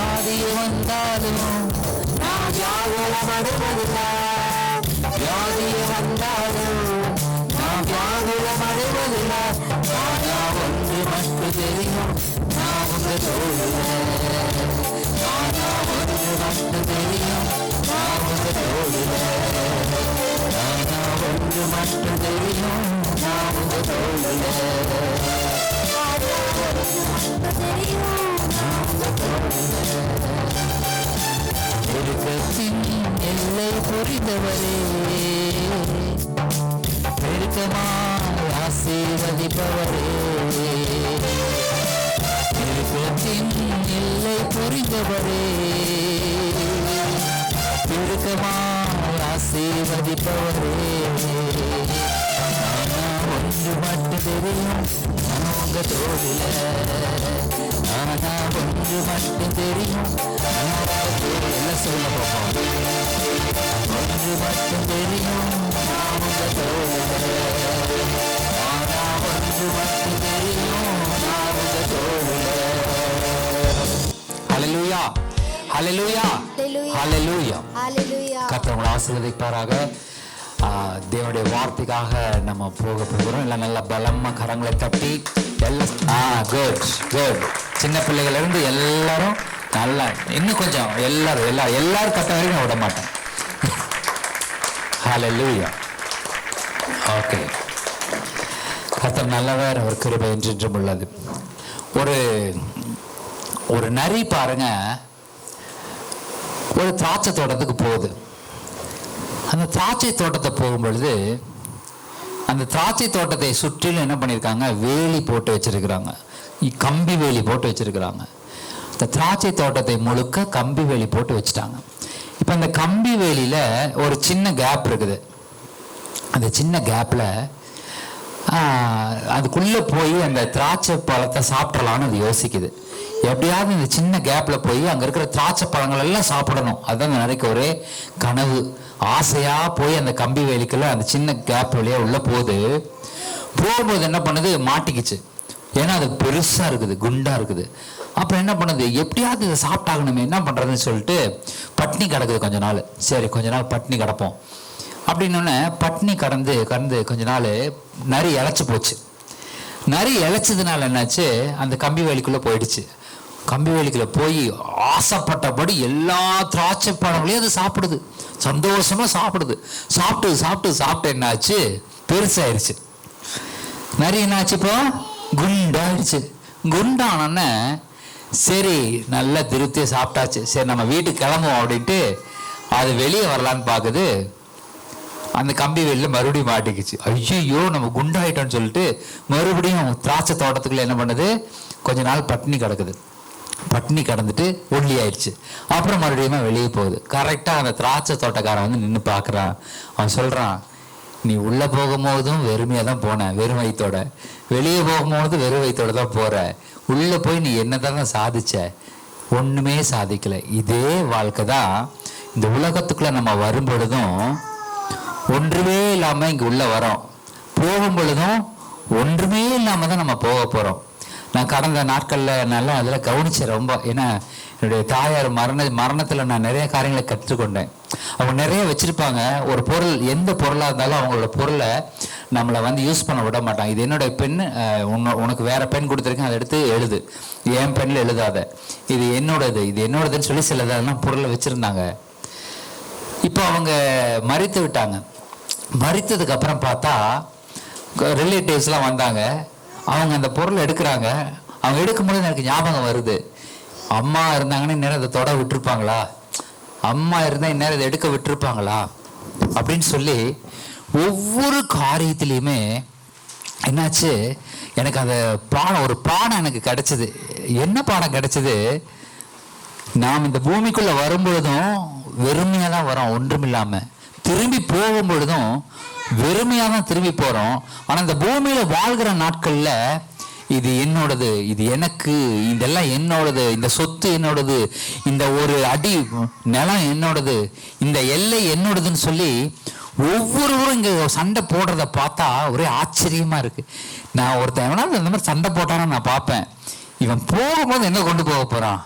வியாதி வந்தாலும் நான் வியாகுலமடைவதில்லை. வியாதி வந்தாலும் நான் வியாகுலமடைவதில்லை. ஆனா ஒன்று மட்டும் தெரியும், நான் உங்க தோழில. ஆனா ஒன்று மட்டும் தெரியும், நான் உங்க தோழில. ஆனா ஒன்று மட்டும் தெரியும், நான் உங்க தோழில. பெருக்கத்தின் எல்லை புரிந்தவரே, பெருக்கமாய் ஆசீர்வதிப்பவரே. பெருக்கத்தின் எல்லை புரிந்தவரே, பெருக்கமாய் ஆசீர்வதிப்பவரே. ஆனா ஒன்று மட்டும் தெரியும், நான் உங்க தோழில. ஆனா ஒன்று மட்டும் தெரியும், என்ன சொல்ல பார்ப்போம். ஒன்று மட்டும் தெரியும், நான் உங்க தோழில. ஆனா ஒன்று மட்டும் தெரியும், நான் உங்க தோழில. ஹல்லேலூயா, ஹல்லேலூயா, ஹல்லேலூயா. கர்த்தர் உங்களை ஆசீர்வதிப்பாராக. தேவனுடைய வார்த்தைக்காக நம்ம போக போகிறோம். இல்லை நல்ல பலமா கரங்களை தட்டி எல்லாம் குட் குட். சின்ன பிள்ளைகள் இருந்து எல்லாரும் நல்லா, இன்னும் கொஞ்சம் எல்லாரும் கட்ட வரைக்கும் நான் விட மாட்டேன். ஹல்லேலூயா. ஓகே. கர்த்தர் நல்லவர், அவர் கிருபை என்றென்றும் உள்ளது. ஒரு நரி பாருங்க, ஒரு திராட்சை தோட்டத்துக்கு போகுது. அந்த திராட்சை தோட்டத்தை போகும் பொழுது அந்த திராட்சை தோட்டத்தை சுற்றிலும் என்ன பண்ணியிருக்காங்க, வேலி போட்டு வச்சிருக்கிறாங்க, கம்பி வேலி போட்டு வச்சிருக்கிறாங்க. இந்த திராட்சை தோட்டத்தை முழுக்க கம்பி வேலி போட்டு வச்சுட்டாங்க. இப்போ அந்த கம்பி வேலியில ஒரு சின்ன கேப் இருக்குது. அந்த சின்ன கேப்ல அதுக்குள்ள போய் அந்த திராட்சை பழத்தை சாப்பிடலான்னு அது யோசிக்குது. எப்படியாவது இந்த சின்ன கேப்ல போய் அங்க இருக்கிற திராட்சை பழங்கள் எல்லாம் சாப்பிடணும். அதுதான் நினைக்க ஒரே கனவு, ஆசையா போய் அந்த கம்பி வேலிக்குள்ள அந்த சின்ன கேப் வழியா உள்ள போகும்போது என்ன பண்ணுது, மாட்டிக்கிச்சு. ஏன்னா அது பெருசா இருக்குது, குண்டா இருக்குது. அப்புறம் என்ன பண்ணுது, எப்படியாவது இதை சாப்பிட்டாகணுமே, என்ன பண்றதுன்னு சொல்லிட்டு பட்னி கிடக்குது கொஞ்ச நாள். சரி கொஞ்ச நாள் பட்னி கிடப்போம் அப்படின்னு பட்னி கடந்து கொஞ்ச நாள் நரி இழைச்சி போச்சு. நரி இழைச்சதுனால என்னாச்சு, அந்த கம்பி வேலிக்குள்ள போயிடுச்சு. கம்பி வேலிக்குள்ள போய் ஆசைப்பட்டபடி எல்லா திராட்சை பழங்களையும் அது சாப்பிடுது, சந்தோஷமா சாப்பிடுது. சாப்பிட்டு என்னாச்சு, பெருசாயிருச்சு. நரி என்னாச்சு, இப்போ குண்டாயிடுச்சு. குண்டானோன்னு சரி நல்ல திருப்தியை சாப்பிட்டாச்சு, சரி நம்ம வீட்டுக்கு கிளம்புவோம் அப்படின்ட்டு அது வெளியே வரலான்னு பார்க்குது. அந்த கம்பி வெளியில் மறுபடியும் மாட்டிக்கிச்சு. ஐயோ நம்ம குண்டாயிட்டோம்னு சொல்லிட்டு மறுபடியும் திராட்சை தோட்டத்துக்குள்ள என்ன பண்ணுது, கொஞ்ச நாள் பட்னி கிடக்குது. பட்னி கடந்துட்டு ஒல்லி ஆயிடுச்சு. அப்புறம் மறுபடியும் வெளியே போகுது. கரெக்டாக அந்த திராட்சை தோட்டக்காரன் வந்து நின்று பார்க்குறான். அவன் சொல்கிறான், நீ உள்ளே போகும்போதும் வெறுமையாக தான் போன, வெறும் வயிற்றோட, வெளியே போகும்போது வெறும் வயிற்றோட தான் போகிற. உள்ளே போய் நீ என்னதான் சாதிச்ச, ஒன்றுமே சாதிக்கலை. இதே வாழ்க்கை தான் இந்த உலகத்துக்குள்ளே நம்ம வரும் பொழுதும் ஒன்றுமே இல்லாமல் இங்கே உள்ளே வரோம், போகும் பொழுதும் ஒன்றுமே இல்லாமல் தான் நம்ம போக போகிறோம். நான் கடந்த நாட்களில் நல்லா அதில் கவனிச்சேன் ரொம்ப. ஏன்னா என்னுடைய தாயார் மரணத்தில் நான் நிறைய காரியங்களை கற்றுக்கொண்டேன். அவங்க நிறைய வச்சுருப்பாங்க. ஒரு பொருள், எந்த பொருளாக இருந்தாலும் அவங்களோட பொருளை நம்மளை வந்து யூஸ் பண்ண விட மாட்டாங்க. இது என்னுடைய பென், உனக்கு வேற பென் கொடுத்துருக்கேன், அதை எடுத்து எழுது, என் பெண்ணில் எழுதாத, இது என்னோடதுன்னு சொல்லி சிலதெல்லாம் பொருளை வச்சுருந்தாங்க. இப்போ அவங்க மறித்து விட்டாங்க. மறித்ததுக்கு அப்புறம் பார்த்தா ரிலேட்டிவ்ஸ்லாம் வந்தாங்க. அவங்க அந்த பொருளை எடுக்கிறாங்க. அவங்க எடுக்கும்போது எனக்கு ஞாபகம் வருது, அம்மா இருந்தாங்கன்னா இந்நேரம் இதை தொட விட்டுருப்பாங்களா, அம்மா இருந்தால் இந்நேரம் இதை எடுக்க விட்டுருப்பாங்களா அப்படின்னு சொல்லி ஒவ்வொரு காரியத்திலையுமே என்னாச்சு, எனக்கு அந்த ஒரு பாடம் எனக்கு கிடைச்சது. என்ன பாடம் கிடைச்சது, நாம் இந்த பூமிக்குள்ள வரும்பொழுதும் வெறுமையாக தான் வரோம், ஒன்றும் இல்லாமல். திரும்பி போகும் பொழுதும் வெறுமையாக தான் திரும்பி போகிறோம். ஆனால் இந்த பூமியில் வாழ்கிற நாட்களில் இது என்னோடது, இது எனக்கு, இதெல்லாம் என்னோடது, இந்த சொத்து என்னோடது, இந்த ஒரு அடி நிலம் என்னோடது, இந்த எல்லை என்னோடதுன்னு சொல்லி ஒவ்வொருவரும் இங்கே சண்டை போடுறத பார்த்தா ஒரே ஆச்சரியமாக இருக்குது. நான் ஒருத்தன் எவனாவது இந்த மாதிரி சண்டை போட்டான்னு நான் பார்ப்பேன். இவன் போகும்போது என்ன கொண்டு போக போகிறான்,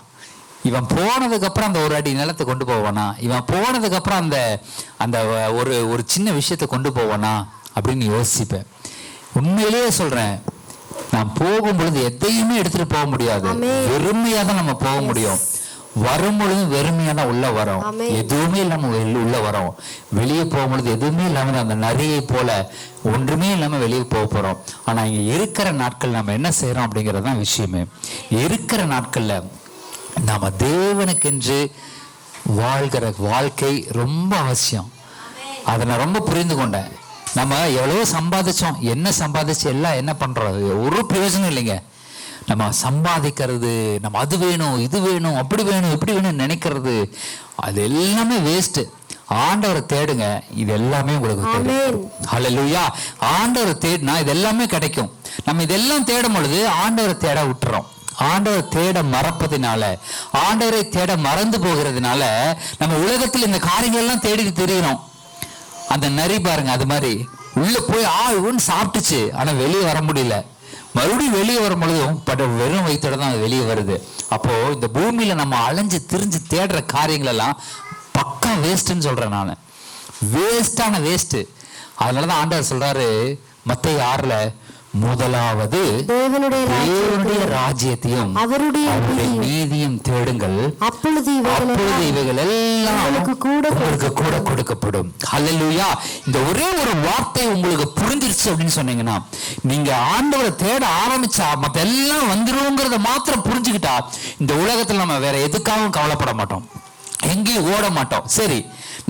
இவன் போனதுக்கு அப்புறம் அந்த ஒரு அடி நிலத்தை கொண்டு போவானா, இவன் போனதுக்கு அப்புறம் அந்த அந்த ஒரு சின்ன விஷயத்தை கொண்டு போவானா அப்படின்னு யோசிப்பேன். உண்மையிலேயே சொல்றேன், நான் போகும் பொழுது எதையுமே எடுத்துட்டு போக முடியாது, வெறுமையா தான் நம்ம போக முடியும். வரும் பொழுது வெறுமையா தான் உள்ள வரோம், எதுவுமே இல்லாம உள்ள வரோம். வெளியே போகும் பொழுது எதுவுமே இல்லாம அந்த நரியை போல ஒன்றுமே இல்லாம வெளியே போக போறோம். ஆனா இங்க இருக்கிற நாட்கள் நம்ம என்ன செய்யறோம் அப்படிங்கறதுதான் விஷயமே. இருக்கிற நாட்கள்ல நாம தேவனுக்கென்று வாழ்கிற வாழ்க்கை ரொம்ப அவசியம். அதை நான் ரொம்ப புரிந்து கொண்டேன். நம்ம எவ்வளவோ சம்பாதிச்சோம், என்ன சம்பாதிச்சு எல்லாம் என்ன பண்றோம், ஒரு பிரயோஜனம் இல்லைங்க. நம்ம சம்பாதிக்கிறது, நம்ம அது வேணும் இது வேணும் அப்படி வேணும் இப்படி வேணும் நினைக்கிறது, அது எல்லாமே வேஸ்ட். ஆண்டவரை தேடுங்க, இது எல்லாமே உங்களுக்கு தெரியும். ஹல்லேலூயா. ஆண்டவரை தேடினா இது எல்லாமே கிடைக்கும். நம்ம இதெல்லாம் தேடும் பொழுது ஆண்டவரை தேட விட்டுறோம். ஆண்டவரை தேட மறப்பதினால, ஆண்டவரை தேட மறந்து போகிறதுனால நம்ம உலகத்தில் இந்த காரியங்கள் எல்லாம் தேடி தெரிகிறோம். அந்த நரி பாருங்க, அது மாதிரி உள்ள போய் இவன் சாப்பிட்டுச்சு, ஆனா வெளியே வர முடியல. மறுபடியும் வெளியே வரும் பொழுதும் வெறும் வயிற்றோட தான் அது வெளியே வருது. அப்போ இந்த பூமியில நம்ம அலைஞ்சு திரிஞ்சு தேடுற காரியங்கள் எல்லாம் பக்கா வேஸ்ட்ன்னு சொல்றேன் நான், வேஸ்டான வேஸ்ட். அதனாலதான் ஆண்டவர் சொல்றாரு மத்தேயு 6ல், முதலாவது தேவனுடைய ராஜ்யத்தையும் அவருடைய நீதியும் தேடுங்கள், அப்பொழுது இவைகள் எல்லாம் உங்களுக்கு கூட கொடுக்கப்படும். ஹல்லேலூயா. இந்த ஒரே ஒரு வார்த்தை உங்களுக்கு புரிஞ்சிருச்சு அப்படின்னு சொன்னீங்கன்னா, நீங்க ஆண்டவரை தேட ஆரம்பிச்சா மத்த எல்லாம் வந்துருங்கிறத மாத்திரம் புரிஞ்சுக்கிட்டா இந்த உலகத்துல நம்ம வேற எதுக்காகவும் கவலைப்பட மாட்டோம், எங்கேயும் ஓட மாட்டோம். சரி,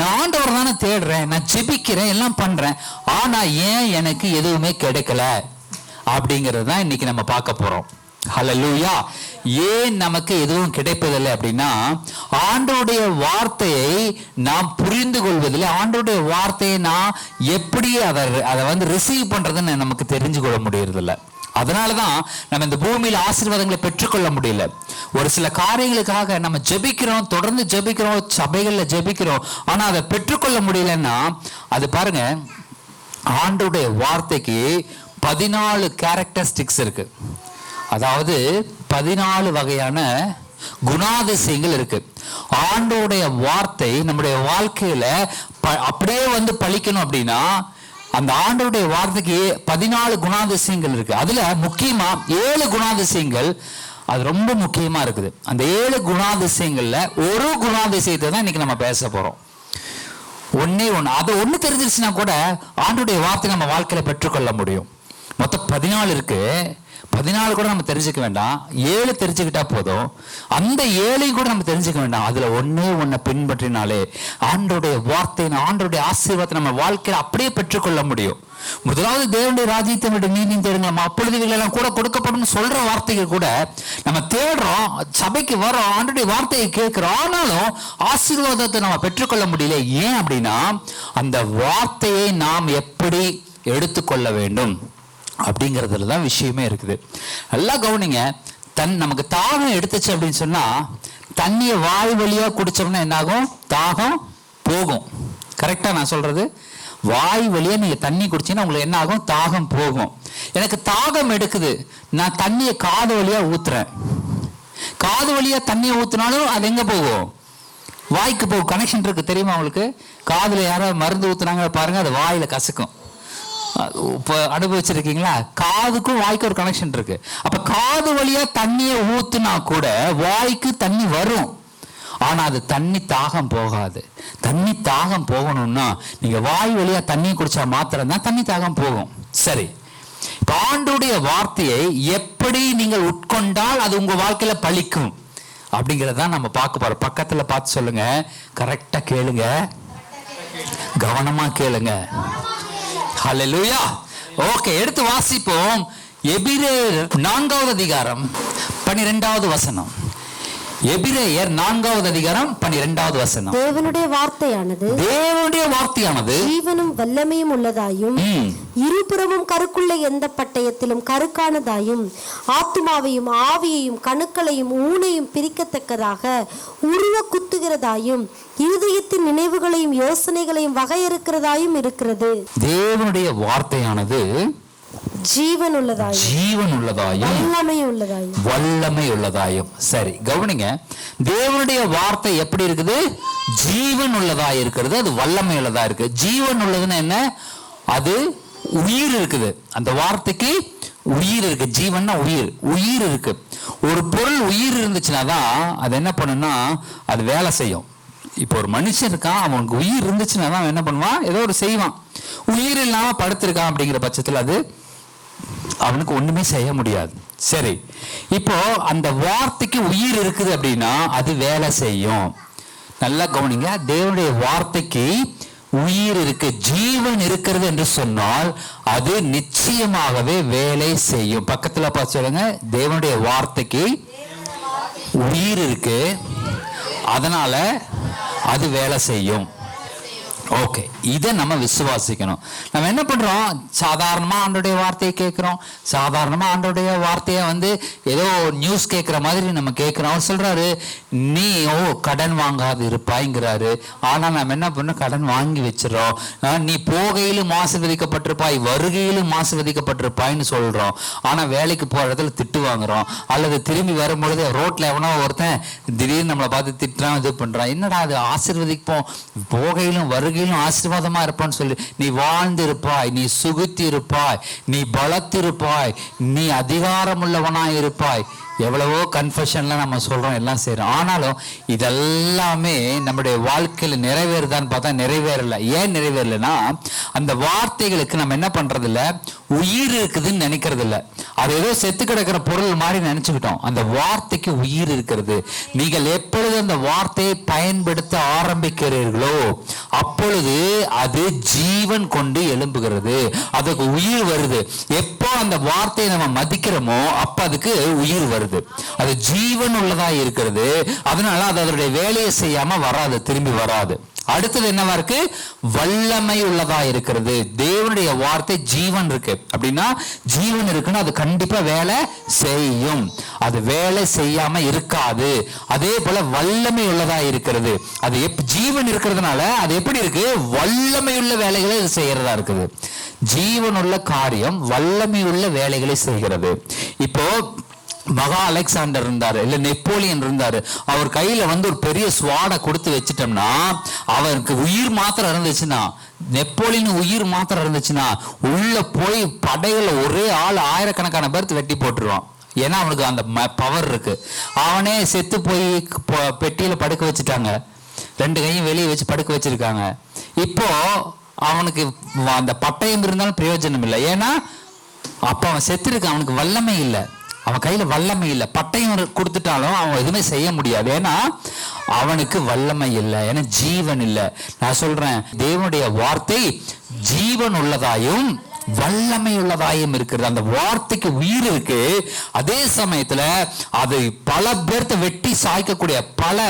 நான் ஆண்டவர் தானே தேடுறேன், நான் ஜெபிக்கிறேன், எல்லாம் பண்றேன், ஆனா ஏன் எனக்கு எதுவுமே கிடைக்கல அப்படிங்கிறது தான் இன்னைக்கு நம்ம பார்க்க போறோம். ஹல்லேலூயா. ஏன் நமக்கு எதுவும் கிடைப்பதில்லை அப்படின்னா, ஆண்டவருடைய வார்த்தையை நாம் புரிந்து கொள்வதில்லை. ஆண்டவருடைய வார்த்தையை நான் எப்படி அதை ரிசீவ் பண்றதுன்னு நமக்கு தெரிஞ்சு கொள்ள முடியறதில்லை. அதனாலதான் நம்ம இந்த பூமியில ஆசீர்வாதங்களை பெற்றுக்கொள்ள முடியல. ஒரு சில காரியங்களுக்காக நம்ம ஜெபிக்கிறோம், தொடர்ந்து ஜெபிக்கிறோம், சபைகள்ல ஜெபிக்கிறோம், ஆனா அதை பெற்றுக்கொள்ள முடியலன்னா, அது பாருங்க, ஆண்டவருடைய வார்த்தைக்கு 14 கேரக்டரிஸ்டிக்ஸ் இருக்கு. அதாவது 14 வகையான குணாதிசயங்கள் இருக்கு. ஆண்டவருடைய வார்த்தை நம்முடைய வாழ்க்கையில அப்படியே பழிக்கணும் அப்படின்னா, அந்த ஆண்டவருடைய வார்த்தைக்கு 14 குணாதிசயங்கள் இருக்கு. அதுல முக்கியமா 7 குணாதிசயங்கள் அது ரொம்ப முக்கியமா இருக்குது. அந்த 7 குணாதிசயங்கள்ல ஒரு குணாதிசயத்தை தான் இன்னைக்கு நம்ம பேச போறோம். ஒன்னே ஒண்ணு, அது ஒண்ணு தெரிஞ்சிருச்சுன்னா கூட ஆண்டவருடைய வார்த்தை நம்ம வாழ்க்கையில பெற்றுக்கொள்ள முடியும். மொத்தம் 14 இருக்கு. 14 கூட நம்ம தெரிஞ்சுக்க வேண்டாம், 7 தெரிஞ்சுக்கிட்டா போதும். அந்த 7ஐயும் கூட நம்ம தெரிஞ்சுக்க வேண்டாம். அதுல ஒன்னை பின்பற்றினாலே ஆண்டவருடைய வார்த்தை, ஆண்டவருடைய ஆசீர்வாதத்தை நம்ம வாழ்க்கையில அப்படியே பெற்றுக்கொள்ள முடியும். முதலாவது தேவனுடைய ராஜ்யத்தை நீதியும் தேடுங்க, நம்ம அப்பொழுது எல்லாம் கூட கொடுக்கப்படும் சொல்ற வார்த்தைகள் கூட நம்ம தேடுறோம், சபைக்கு வரோம், ஆண்டவருடைய வார்த்தையை கேட்கிறோம், ஆனாலும் ஆசீர்வாதத்தை நம்ம பெற்றுக்கொள்ள முடியல. ஏன் அப்படின்னா, அந்த வார்த்தையை நாம் எப்படி எடுத்துக்கொள்ள வேண்டும் அப்படிங்கிறதுல தான் விஷயமே இருக்குது. நல்லா கவனிங்க. நமக்கு தாகம் எடுத்துச்சு அப்படின்னு சொன்னா, தண்ணியை வாய் வழியா குடிச்சோம்னா என்ன ஆகும்? தாகம் போகும். கரெக்டா நான் சொல்றது? வாய் வழியா நீங்க தண்ணி குடிச்சீங்கன்னா உங்களுக்கு என்ன ஆகும்? தாகம் போகும். எனக்கு தாகம் எடுக்குது, நான் தண்ணியை காது வழியா ஊத்துறேன். காது வழியா தண்ணியை ஊத்துனாலும் அது எங்க போகும்? வாய்க்கு போகும். கனெக்ஷன் இருக்கு, தெரியுமா உங்களுக்கு? காதுல யாராவது மருந்து ஊத்துனாங்க பாருங்க, அது வாயில கசக்கும். இப்போ அனுபவிச்சிருக்கீங்களா? காதுக்கும் வாய்க்கு ஒரு கனெக்ஷன் இருக்கு. அப்ப காது வழியா தண்ணியை ஊத்துனா கூட வாய்க்கு தண்ணி வரும், ஆனா அது தண்ணி தாகம் போகாது. தண்ணி தாகம் போகணும்னா நீங்க வாய் வழியா தண்ணி குடிச்சா மாத்திரம் தான் தண்ணி தாகம் போகும். சரி, ஆண்டவருடைய வார்த்தையை எப்படி நீங்கள் உட்கொண்டால் அது உங்க வாழ்க்கையில பலிக்கும் அப்படிங்கறதான் நம்ம பார்க்க போறோம். பக்கத்துல பார்த்து சொல்லுங்க, கரெக்டா கேளுங்க, கவனமா கேளுங்க. ஹல்லேலூயா. ஓகே, எடுத்து வாசிப்போம். எபிரேயர் 4வது அதிகாரம் 12வது வசனம். எபிரேயர் 4வது அதிகாரம் 12வது வசனம். தேவனுடைய வார்த்தையானது ஜீவனும் வல்லமையும் உள்ளதாயும், இருபுறமும் கருக்குள்ள எந்த பட்டயத்திலும் கருக்கானதாயும், ஆத்துமாவையும் ஆவியையும் கணுக்களையும் ஊனையும் பிரிக்கத்தக்கதாக உருவ குத்துகிறதாயும், இருதயத்தின் நினைவுகளையும் யோசனைகளையும் வகையறுக்கிறதாயும் இருக்கிறது. தேவனுடைய வார்த்தையானது ஜீவன் உள்ளதாயும் ஜீவன் உள்ளதாயும் வல்லமை உள்ளதாயும் வல்லமை உள்ளதாயும். சரி கவனிங்க, தேவனுடைய வார்த்தை எப்படி இருக்குது? ஜீவன் உள்ளதா இருக்கிறது, அது வல்லமை உள்ளதா இருக்கு. ஜீவன் உள்ளதுன்னு என்ன? அது உயிர் இருக்குது. அந்த வார்த்தைக்கு உயிர் இருக்கு. ஜீவன்னா உயிர், உயிர் இருக்கு. ஒரு பொருள் உயிர் இருந்துச்சுன்னா தான் அது என்ன பண்ணுன்னா அது வேலை செய்யும். இப்போ ஒரு மனுஷன் இருக்கான், அவனுக்கு உயிர் இருந்துச்சுன்னா தான் என்ன பண்ணுவான், ஏதோ ஒரு செய்வான். உயிர் இல்லாம படுத்திருக்கான் அப்படிங்கிற பட்சத்தில் அது அவனுக்கு ஒண்ணுமே செய்ய முடியாது. சரி, இப்போ அந்த வார்த்தைக்கு உயிர் இருக்குது அப்படின்னா அது வேலை செய்யும். நல்லா கவனிங்க, தேவனுடைய வார்த்தைக்கு உயிர் இருக்கு, ஜீவன் இருக்கிறது என்று சொன்னால் அது நிச்சயமாகவே வேலை செய்யும். பக்கத்துல பார்த்து சொல்லுங்க, தேவனுடைய வார்த்தைக்கு உயிர் இருக்கு, அதனால அது வேலை செய்யும். ஓகே, இதை நம்ம விசுவாசிக்கணும். நம்ம என்ன பண்றோம், சாதாரணமா ஆண்டோடைய வார்த்தையை கேட்கிறோம், சாதாரணமா ஆண்டோடைய வார்த்தையை ஏதோ நியூஸ் கேட்கிற மாதிரி நம்ம கேட்கிறோம். அவர் சொல்றாரு நீ கடன் வாங்காது இருப்பாய்ங்கிறாரு. ஆனா நம்ம என்ன பண்ணோம், கடன் வாங்கி வச்சிடறோம். நீ போகையிலும் ஆசீர்வதிக்கப்பட்டிருப்பாய், வருகையிலும் ஆசீர்வதிக்கப்பட்டிருப்பாய்ன்னு சொல்றோம். ஆனா வேலைக்கு போற இடத்துல திட்டு வாங்குறோம், அல்லது திரும்பி வரும்பொழுது ரோட்ல எவனோ ஒருத்தன் திடீர்னு நம்மளை பார்த்து திட்டுறான், இது பண்றான். என்னடா அது ஆசீர்வதிப்போம், போகையிலும் வருகையிலும் ஆசீர்வாதமா இருப்பான்னு சொல்லி நீ வாழ்ந்து இருப்பாய், நீ சுகித்து இருப்பாய், நீ பலத்திருப்பாய், நீ அதிகாரம் உள்ளவனாய் இருப்பாய். எவ்வளவோ கன்ஃபெஷன்லாம் நம்ம சொல்றோம், எல்லாம் செய்யறோம். ஆனாலும் இதெல்லாமே நம்முடைய வாழ்க்கையில் நிறைவேறுதான்னு பார்த்தா நிறைவேறல. ஏன் நிறைவேறலன்னா, அந்த வார்த்தைகளுக்கு நம்ம என்ன பண்றது இல்ல, உயிர் இருக்குதுன்னு நினைக்கிறது இல்ல. அது ஏதோ செத்து கிடக்கிற பொருள் மாதிரி நினைச்சுக்கிட்டோம். அந்த வார்த்தைக்கு உயிர் இருக்கிறது. நீங்கள் எப்பொழுது அந்த வார்த்தையை பயன்படுத்த ஆரம்பிக்கிறீர்களோ அப்பொழுது அது ஜீவன் கொண்டு எழும்புகிறது, அதுக்கு உயிர் வருது. எப்போ அந்த வார்த்தையை நம்ம மதிக்கிறோமோ அப்ப அதுக்கு உயிர் வருது. அது ஜீவன் உள்ளதா இருக்கிறது. அதனால அது அதனுடைய வேலையை செய்யாம வராது, திரும்பி வராது. அடுத்தது என்னவா இருக்கு, வல்லமை உள்ளதா இருக்கிறது. தேவனுடைய வார்த்தை ஜீவன் இருக்கு அப்படின்னா, ஜீவன் இருக்குன்னா அது கண்டிப்பா வேலை செய்யும், அது வேலை செய்யாம இருக்காது. அதே போல வல்லமை உள்ளதா இருக்கிறது. அது ஜீவன் இருக்கிறதுனால அது எப்படி இருக்கு, வல்லமை உள்ள வேலைகளை இது செய்யறதா இருக்குது. ஜீவன் உள்ள காரியம் வல்லமை உள்ள வேலைகளை செய்கிறது. இப்போ மகா அலெக்சாண்டர் இருந்தாரு, இல்ல நெப்போலியன் இருந்தாரு. அவர் கையில ஒரு பெரிய ஸ்வாடை கொடுத்து வச்சிட்டோம்னா, அவருக்கு உயிர் மாத்திரம் இருந்துச்சுன்னா, நெப்போலியன் உயிர் மாத்திரம் இருந்துச்சுன்னா உள்ள போய் படையில ஒரே ஆள் ஆயிரக்கணக்கான பேர்த்து வெட்டி போட்டுருவான். ஏன்னா அவனுக்கு அந்த பவர் இருக்கு. அவனே செத்து போய் பெட்டியில படுக்க வச்சுட்டாங்க, 2 கையும் வெளியே வச்சு படுக்க வச்சிருக்காங்க. இப்போ அவனுக்கு அந்த பட்டயம் இருந்தாலும் பிரயோஜனம் இல்லை. ஏன்னா அப்ப அவன் செத்து இருக்கான், அவனுக்கு வல்லமை இல்லை, அவன் கையில வல்லமை இல்லை. பட்டயம் கொடுத்துட்டாலும் அவன் எதுவுமே செய்ய முடியாது, ஏன்னா அவனுக்கு வல்லமை இல்லை, ஏன்னா ஜீவன் இல்லை. நான் சொல்றேன், தேவனுடைய வார்த்தை ஜீவன் உள்ளதாயும் வல்லமை உள்ளதாயும் இருக்கிறது. அந்த வார்த்தைக்கு உயிர் இருக்கு. அதே சமயத்துல அது பல பேர்த்த வெட்டி சாய்க்கக்கூடிய, பல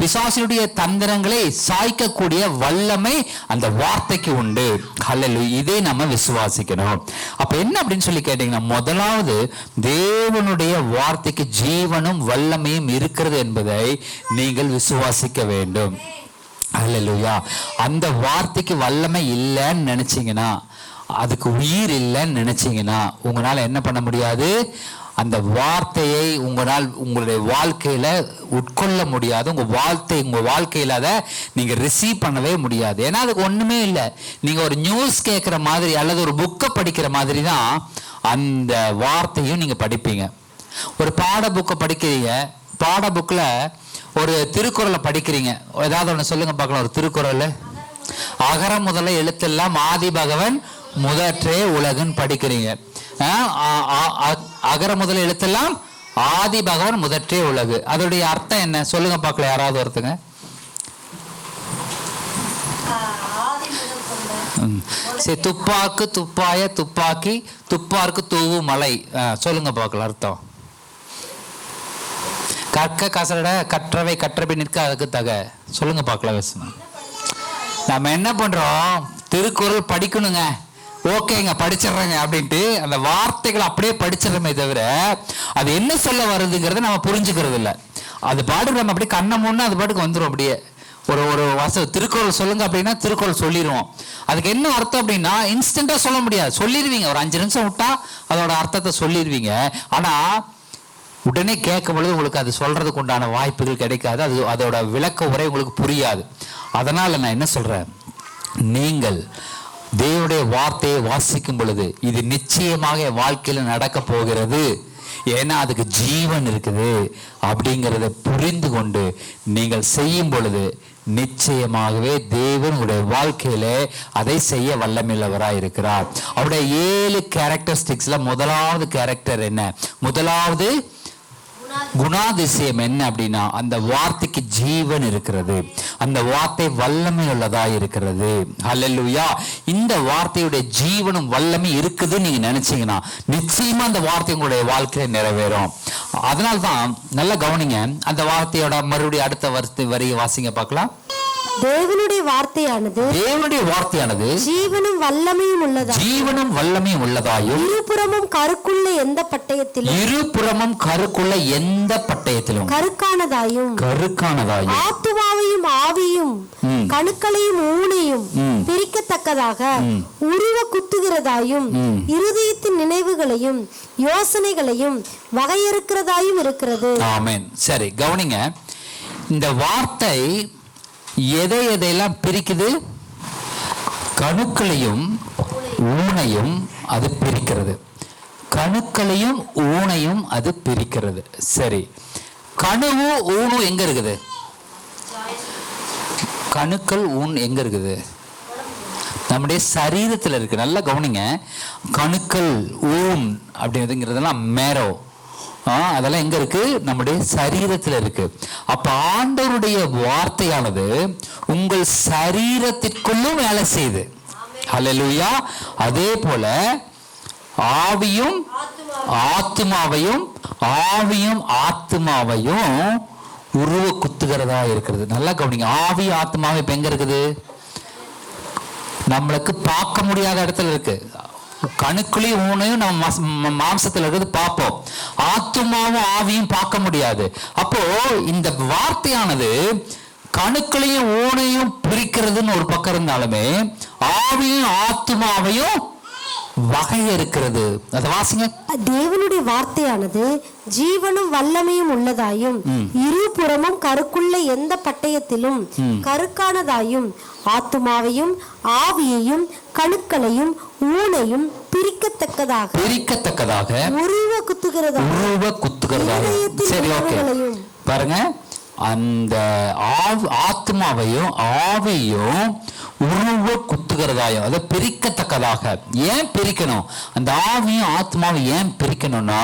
பிசாசினுடைய தந்திரங்களை சாய்க்கக்கூடிய வல்லமை அந்த வார்த்தைக்கு உண்டு. ஹல்லேலூயா. இதை நம்ம விசுவாசிக்கணும். அப்ப என்ன அப்படின்னு சொல்லி கேட்டீங்கன்னா, முதலாவது தேவனுடைய வார்த்தைக்கு ஜீவனும் வல்லமையும் இருக்கிறது என்பதை நீங்கள் விசுவாசிக்க வேண்டும். ஹல்லேலூயா. அந்த வார்த்தைக்கு வல்லமை இல்லைன்னு நினைச்சீங்கன்னா, அதுக்கு உயிர் இல்லைன்னு நினைச்சீங்கன்னா, உங்களால என்ன பண்ண முடியாது, அந்த வார்த்தையை உங்களுடைய வாழ்க்கையில உட்கொள்ள முடியாது. உங்க வாழ்க்கையில அதை நீங்க ரிசீவ் பண்ணவே முடியாது. ஏன்னா அதுக்கு ஒண்ணுமே இல்லை. நீங்க ஒரு நியூஸ் கேட்கிற மாதிரி அல்லது ஒரு புக்கை படிக்கிற மாதிரி தான் அந்த வார்த்தையும் நீங்க படிப்பீங்க. ஒரு பாட புக்கை படிக்கிறீங்க, பாட புக்ல ஒரு திருக்குறளை படிக்கிறீங்க. ஏதாவது ஒண்ணு சொல்லுங்க பார்க்கலாம். ஒரு திருக்குறள், அகர முதல எழுத்தெல்லாம் ஆதி பகவன் முதற்றே உலகுன்னு படிக்கிறீங்க. அகர முதல எழுத்தெல்லாம் ஆதி பகவன் முதற்றே உலகு. அதோடைய அர்த்தம் என்ன சொல்லுங்க பார்க்கல, யாராவது ஒருத்தங்க. சரி, துப்பாக்கு துப்பாய துப்பாக்கி துப்பாருக்கு தூவு மலை, சொல்லுங்க பார்க்கலாம் அர்த்தம். கற்க கசட கற்றவை கற்றபை நிற்க அதுக்கு தக, சொல்லுங்க பார்க்கலாம். நம்ம என்ன பண்றோம், திருக்குறள் படிக்கணுங்க, ஓகேங்க படிச்சிடுறேங்க அப்படின்ட்டு அந்த வார்த்தைகளை அப்படியே படிச்சிடறமே தவிர அது என்ன சொல்ல வருதுங்கிறத நம்ம புரிஞ்சுக்கிறது இல்லை. அது பாட்டுக்கு நம்ம அப்படியே கண்ணை மூணு அது பாட்டுக்கு வந்துடும். அப்படியே ஒரு ஒரு திருக்குறள் சொல்லுங்க அப்படின்னா திருக்குறள் சொல்லிடுவோம். அதுக்கு என்ன அர்த்தம் அப்படின்னா இன்ஸ்டன்டா சொல்ல முடியாது, சொல்லிடுவீங்க. ஒரு 5 நிமிஷம் விட்டா அதோட அர்த்தத்தை சொல்லிடுவீங்க. ஆனா உடனே கேட்கும் பொழுது உங்களுக்கு அது சொல்றதுக்கு உண்டான வாய்ப்புகள் கிடைக்காது, அது அதோட விளக்க உரை உங்களுக்கு புரியாது. அதனால நான் என்ன சொல்றேன், நீங்கள் தேவனுடைய வார்த்தையை வாசிக்கும் பொழுது இது நிச்சயமாக என் வாழ்க்கையில நடக்க போகிறது, ஏன்னா அதுக்கு ஜீவன் இருக்குது அப்படிங்கிறத புரிந்து கொண்டு நீங்கள் செய்யும் பொழுது நிச்சயமாகவே தேவன் உடைய வாழ்க்கையில அதை செய்ய வல்லமையுள்ளவராய் இருக்கிறார். அவருடைய 7 கேரக்டரிஸ்டிக்ஸ்ல முதலாவது கேரக்டர் என்ன, முதலாவது குணாதிசயம் என்ன அப்படின்னா அந்த வார்த்தைக்கு ஜீவன் இருக்கிறது, அந்த வார்த்தை வல்லமை உள்ளதா இருக்கிறது. ஹல்லேலூயா. இந்த வார்த்தையுடைய ஜீவனும் வல்லமை இருக்குதுன்னு நீங்க நினைச்சீங்கன்னா நிச்சயமா அந்த வார்த்தை உங்களுடைய வாழ்க்கையில நிறைவேறும். அதனால்தான் நல்லா கவனிங்க, அந்த வார்த்தையோட மறுபடியும் அடுத்த வரியை வாசிங்க பார்க்கலாம். தேவனுடைய வார்த்தையானது ஜீவனும் வல்லமையும் உள்ளதாயும் இருபுறமும் கருக்குள்ள எந்த பட்டயத்திலும் கருக்கானதாயும் ஆத்துமாவையும் ஆவியும் கணுக்களையும் ஊனையும் பிரிக்கத்தக்கதாக உருவ குத்துகிறதாயும் இருதயத்தின் நினைவுகளையும் யோசனைகளையும் வகையறுக்கிறதாயும் இருக்கிறது. ஆமென். சரி கவனிங்க, இந்த வார்த்தை எதையெல்லாம் பிரிக்குது, கணுக்களையும் ஊனையும் அது பிரிக்கிறது, கணுக்களையும் ஊனையும் அது பிரிக்கிறது. சரி, கணுவு ஊனும் எங்க இருக்குது, கணுக்கள் ஊன் எங்க இருக்குது, நம்முடைய சரீரத்தில் இருக்கு. நல்லா கவனிங்க, கணுக்கள் ஊன் அப்படிங்கிறதுலாம் மேரோ, அதெல்லாம் எங்க இருக்கு, நம்முடைய சரீரத்தில் இருக்கு. அப்ப ஆண்டவருடைய வார்த்தையானது உங்கள் சரீரத்திற்குள்ளும் வேலை செய்யுது. ஹல்லேலூயா. அதே போல ஆவியும் ஆத்மாவையும் உருவ குத்துகிறதா இருக்கிறது. நல்லா கவனிங்க, ஆவி ஆத்மாவை இப்ப எங்க இருக்குது, நம்மளுக்கு பார்க்க முடியாத இடத்துல இருக்கு. கணுக்குளையும் ஊனையும் நம்ம மாம்சத்துல இருக்கிறது பார்ப்போம், ஆத்துமாவும் ஆவியும் பார்க்க முடியாது. அப்போ இந்த வார்த்தையானது கணுக்களையும் ஊனையும் பிரிக்கிறதுன்னு ஒரு பக்கம் இருந்தாலுமே ஆவியும் ஆத்துமாவையும் வகை இருக்கிறது. அதை வாசிங்க. தேவனுடைய வார்த்தையானது ஜீவனும் வல்லமையும் உள்ளதாயும் இருபுறமும் கருக்குள்ள எந்த பட்டயத்திலும் கருக்கானதாயும் ஆத்துமாவையும் ஆவியையும் கணுக்களையும் ஊனையும் பிரிக்கத்தக்கதாக உருவ குத்துகிறதாக. சரி, ஓகே, பாருங்க, அந்த ஆத்மாவையும் ஆவியையும் உருவ குத்துகிறதாயும் அதை பிரிக்கத்தக்கதாக. ஏன் பிரிக்கணும், அந்த ஆவியும் ஆத்மாவை ஏன் பிரிக்கணும்னா,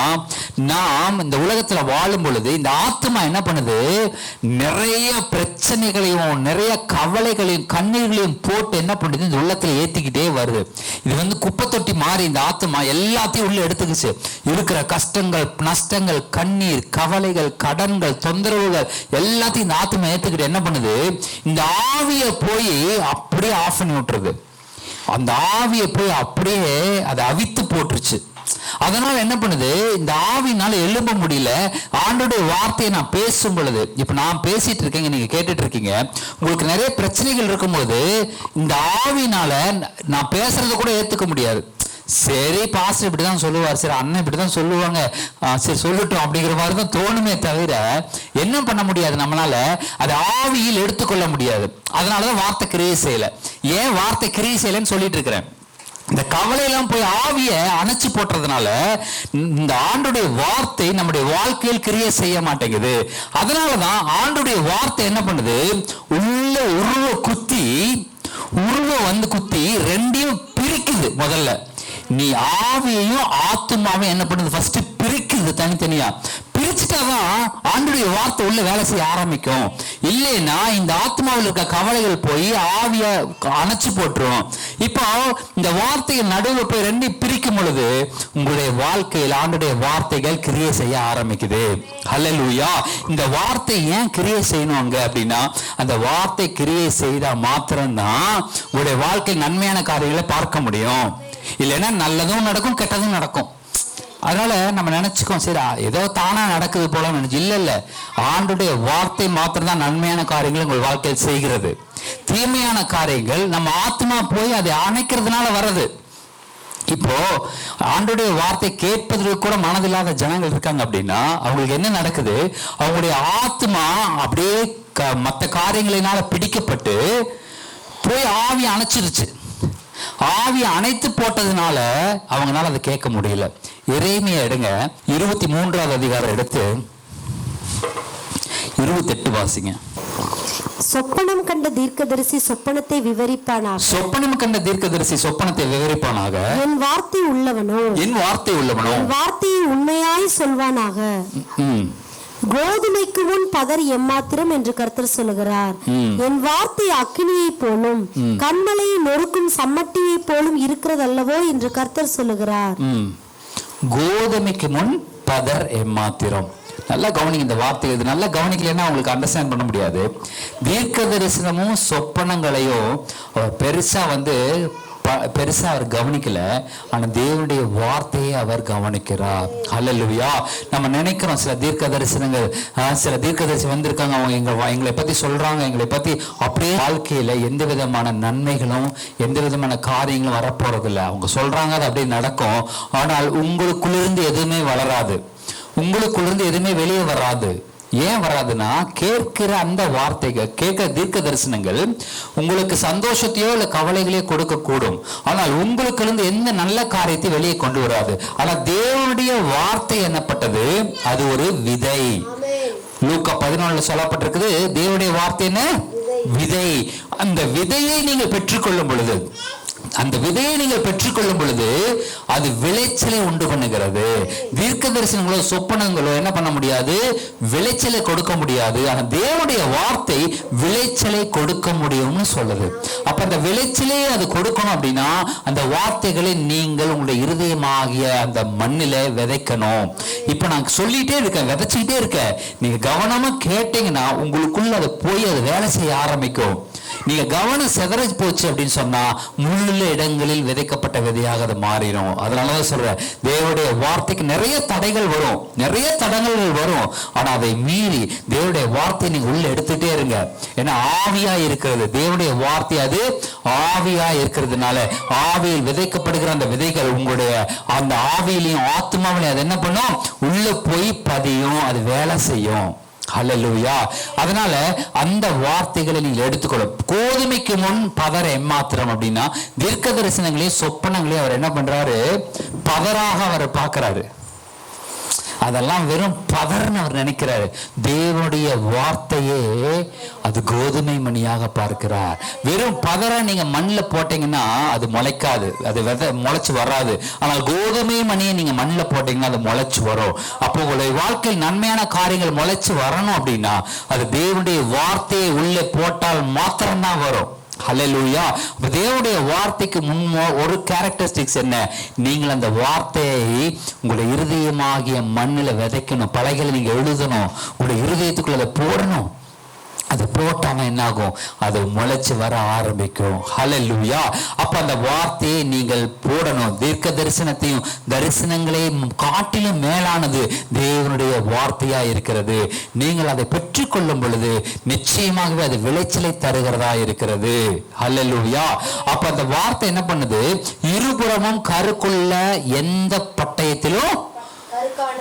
நாம் இந்த உலகத்துல வாழும் பொழுது இந்த ஆத்மா என்ன பண்ணுது, நிறைய பிரச்சனைகளையும் நிறைய கவலைகளையும் கண்ணீர்களையும் போட்டு என்ன பண்ணுது, இந்த உள்ளத்துல ஏத்திக்கிட்டே வருது. இது குப்பை தொட்டி மாறி இந்த ஆத்மா எல்லாத்தையும் உள்ள எடுத்துக்கிச்சு. இருக்கிற கஷ்டங்கள் நஷ்டங்கள் கண்ணீர் கவலைகள் கடன்கள் தொந்தரவுகள் எல்லாத்தையும் இந்த ஆத்மா ஏத்துக்கிட்டு என்ன பண்ணுது, இந்த ஆவியை போய் அப்படியே ஆஃப் பண்ணி விட்டுருது. அந்த ஆவியை போய் அப்படியே அதை அவித்து போட்டுருச்சு. அதனால என்ன பண்ணுது, இந்த ஆவினால எழும்ப முடியல. ஆண்டோடைய வார்த்தையை நான் பேசும் பொழுது, இப்ப நான் பேசிட்டு இருக்கேங்க, நீங்க கேட்டுட்டு இருக்கீங்க, உங்களுக்கு நிறைய பிரச்சனைகள் இருக்கும்போது இந்த ஆவினால நான் பேசுறத கூட ஏத்துக்க முடியாது. சரி, பாஸ்டர் இப்படிதான் சொல்லுவார், சரி அண்ணன் இப்படிதான் சொல்லுவாங்க, சரி சொல்லட்டும் அப்படிங்கிற மாதிரி தான் தோணுமே தவிர என்ன பண்ண முடியாது, நம்மளால அதை ஆவியில் எடுத்துக்கொள்ள முடியாது. அதனாலதான் வார்த்தை கிரியை செய்யல. ஏன் வார்த்தை கிரியை செய்யலன்னு சொல்லிட்டு இருக்கிறேன், இந்த கவலையெல்லாம் போய் ஆவியை அணைச்சு போட்டுறதுனால இந்த ஆண்டுடைய வார்த்தை நம்முடைய வாழ்க்கையில் கிரியை செய்ய மாட்டேங்குது. அதனாலதான் ஆண்டுடைய வார்த்தை என்ன பண்ணுது, உள்ள உருவ குத்தி ரெண்டையும் பிரிக்குது. முதல்ல நீ ஆவியையும் ஆத்துமாவையும் என்ன பண்ணுது, ஃபர்ஸ்ட் பிரிக்குது, தனித்தனியா பிரிச்சுட்டாதான் ஆண்டுடைய வார்த்தை உள்ள வேலை செய்ய ஆரம்பிக்கும். இல்லைன்னா இந்த ஆத்மாவில் இருக்க கவலைகள் போய் ஆவிய அணைச்சு போட்டுரும். இப்போ இந்த வார்த்தைகள் நடுவில் போய் ரெண்டையும் பிரிக்கும் பொழுது உங்களுடைய வாழ்க்கையில் ஆண்டுடைய வார்த்தைகள் கிரியை செய்ய ஆரம்பிக்குது. ஹல்லேலூயா. இந்த வார்த்தை ஏன் கிரியை செய்யணும் அங்க அப்படின்னா, அந்த வார்த்தை கிரியை செய்தா மாத்திரம்தான் உங்களுடைய வாழ்க்கை நன்மையான காரியங்களை பார்க்க முடியும். இல்லைன்னா நல்லதும் நடக்கும் கெட்டதும் நடக்கும். அதனால நம்ம நினைச்சுக்கோம், சரி ஏதோ தானா நடக்குது போல நினைச்சு. இல்ல, ஆண்டுடைய வார்த்தை மாத்திரம் தான் நன்மையான காரியங்கள் உங்கள் வாழ்க்கையில் செய்கிறது. தீமையான காரியங்கள் நம்ம ஆத்மா போய் அதை அணைக்கிறதுனால வர்றது. இப்போ ஆண்டுடைய வார்த்தை கேட்பதற்கு கூட மனதில்லாத ஜனங்கள் இருக்காங்க அப்படின்னா அவங்களுக்கு என்ன நடக்குது? அவங்களுடைய ஆத்மா அப்படியே மற்ற காரியங்களினால பிடிக்கப்பட்டு போய் ஆவி அணைச்சிருச்சு. ஆவி அணைத்து போட்டதுனால அவங்களால அதை கேட்க முடியல. எரேமியா எடுங்க, 23வது அதிகாரம் எடுத்து 28 வாசிங்க. சொப்பனம் கண்ட தீர்க்கதரிசி சொப்பனத்தை விவரிப்பானாக. சொப்பனம் கண்ட தீர்க்கதரிசி சொப்பனத்தை விவரிப்பானாக. என் வார்த்தை உள்ளவனோ என் வார்த்தையை உண்மையாய் சொல்வானாக. கோதுமைக்கு முன் பதர் எம்மாத்திரம் என்று கர்த்தர் சொல்லுகிறார். என் வார்த்தை அக்கினியை போலும் கண்மலையை நொறுக்கும் சம்மட்டியை போலும் இருக்கிறதல்லவோ என்று கர்த்தர் சொல்லுகிறார். கோதுமைக்கு முன் பதர் எம்மாத்திரம். நல்லா கவனிங்க இந்த வார்த்தை. இது நல்லா கவனிக்கலன்னா உங்களுக்கு அண்டர்ஸ்டாண்ட் பண்ண முடியாது. தீர்க்க தரிசனமும் சொப்பனங்களையும் பெருசா அவர் கவனிக்கல, ஆனா தேவனுடைய வார்த்தையை அவர் கவனிக்கிறார். ஹல்லேலூயா. நம்ம நினைக்கிறோம் சில தீர்க்க தரிசனங்கள், சில தீர்க்கதரிசி வந்திருக்காங்க, அவங்க எங்களை பத்தி சொல்றாங்க, எங்களை பத்தி அப்படியே வாழ்க்கையில எந்த விதமான நன்மைகளும் எந்த விதமான காரியங்களும் வரப்போறது இல்லை. அவங்க சொல்றாங்க, அது அப்படியே நடக்கும். ஆனால் உங்களுக்குள்ளிருந்து எதுவுமே வளராது, உங்களுக்குள்ளிருந்து எதுவுமே வெளியே வராது. ஏன் வராதுன்னா, கேட்கிற அந்த வார்த்தைகள், கேட்கிற தீர்க்க தரிசனங்கள் உங்களுக்கு சந்தோஷத்தையோ இல்ல கவலைகளையோ கொடுக்க கூடும், ஆனால் உங்களுக்கு இருந்து எந்த நல்ல காரியத்தை வெளியே கொண்டு வராது. ஆனா தேவனுடைய வார்த்தை என்னப்பட்டது? அது ஒரு விதை. லூக்கா 11 சொல்லப்பட்டிருக்குது, தேவனுடைய வார்த்தை என்ன? விதை. அந்த விதையை நீங்கள் பெற்றுக்கொள்ளும் பொழுது, அது விளைச்சலை உண்டு பண்ணுகிறது. தீர்க்க தரிசனங்களோ சொப்பனங்களோ என்ன பண்ண முடியாது? விளைச்சலை கொடுக்க முடியாது. ஆனா தேவனுடைய வார்த்தை விளைச்சலை கொடுக்க முடியும்னு சொல்லுது. அப்ப அந்த விளைச்சலை அது கொடுக்கணும் அப்படின்னா அந்த வார்த்தைகளை நீங்கள் உங்களுடைய இருதயமாகிய அந்த மண்ணில விதைக்கணும். இப்ப நான் சொல்லிட்டே இருக்கேன், விதைச்சுக்கிட்டே இருக்கேன். நீங்க கவனமா கேட்டீங்கன்னா உங்களுக்குள்ள அது போய் அது வேலை செய்ய ஆரம்பிக்கும். நீங்க கவனம் சிதற போச்சு அப்படின்னு சொன்னா முள்ளுள்ள இடங்களில் விதைக்கப்பட்ட விதையாக அது மாறிடும். அதனாலதான் சொல்றேன், தேவனுடைய வார்த்தைக்கு நிறைய தடைகள் வரும், நிறைய தடங்கல்கள் வரும். ஆனா அதை மீறி தேவனுடைய வார்த்தையை நீங்க உள்ள எடுத்துட்டே இருங்க. ஏன்னா ஆவியா இருக்கிறது தேவனுடைய வார்த்தை, அது ஆவியா இருக்கிறதுனால ஆவியில் விதைக்கப்படுகிற அந்த விதைகள் உங்களுடைய அந்த ஆவியிலையும் ஆத்மாவிலையும் அது என்ன பண்ணும்? உள்ள போய் பதியும், அது வேலை செய்யும். ஹல்லேலூயா. அதனால அந்த வார்த்தைகளை நீங்கள் எடுத்துக்கொள்ளும். கோதுமைக்கு முன் பதர் எம்மாத்திரம் அப்படின்னா தீர்க்க தரிசனங்களையும் சொப்பனங்களையும் அவர் என்ன பண்றாரு? பதராக அவர் பார்க்கிறாரு. அதெல்லாம் வெறும் பதர்ன்னு அவர் நினைக்கிறாரு. தேவனுடைய வார்த்தையே அது கோதுமை மணியாக பார்க்கிறார். வெறும் பதற நீங்க மண்ணில் போட்டீங்கன்னா அது முளைக்காது, அது விதை முளைச்சு வராது. ஆனால் கோதுமை மணியை நீங்க மண்ணில் போட்டீங்கன்னா அது முளைச்சு வரும். அப்போ உங்களுடைய வாழ்க்கையில் நன்மையான காரியங்கள் முளைச்சு வரணும் அப்படின்னா அது தேவனுடைய வார்த்தையை உள்ளே போட்டால் மாத்திரம்தான் வரும். ஹல்லேலூயா. தேவனுடைய வார்த்தைக்கு ஒரு கேரக்டரிஸ்டிக்ஸ் என்ன? நீங்கள் அந்த வார்த்தையை உங்களுடைய இருதயமாகிய மண்ணில் விதைக்கணும். பலகைகளை நீங்க எழுதணும், உங்களுடைய இருதயத்துக்குள்ள அதை போடணும். அது போட்டாம என்ன ஆகும்? அது முளைச்சு வர ஆரம்பிக்கும். ஹல்லேலூயா. அப்ப அந்த வார்த்தையை நீங்கள் போடணும். தீர்க்க தரிசனத்தையும் தரிசனங்களையும் காட்டிலும் மேலானது தேவனுடைய வார்த்தையா இருக்கிறது. நீங்கள் அதை பெற்றுக்கொள்ளும் பொழுது நிச்சயமாகவே அது விளைச்சலை தருகிறதா இருக்கிறது. ஹல்லேலூயா. அப்ப அந்த வார்த்தை என்ன பண்ணுது? இருபுறமும் கருக்குள்ள எந்த பட்டயத்திலும்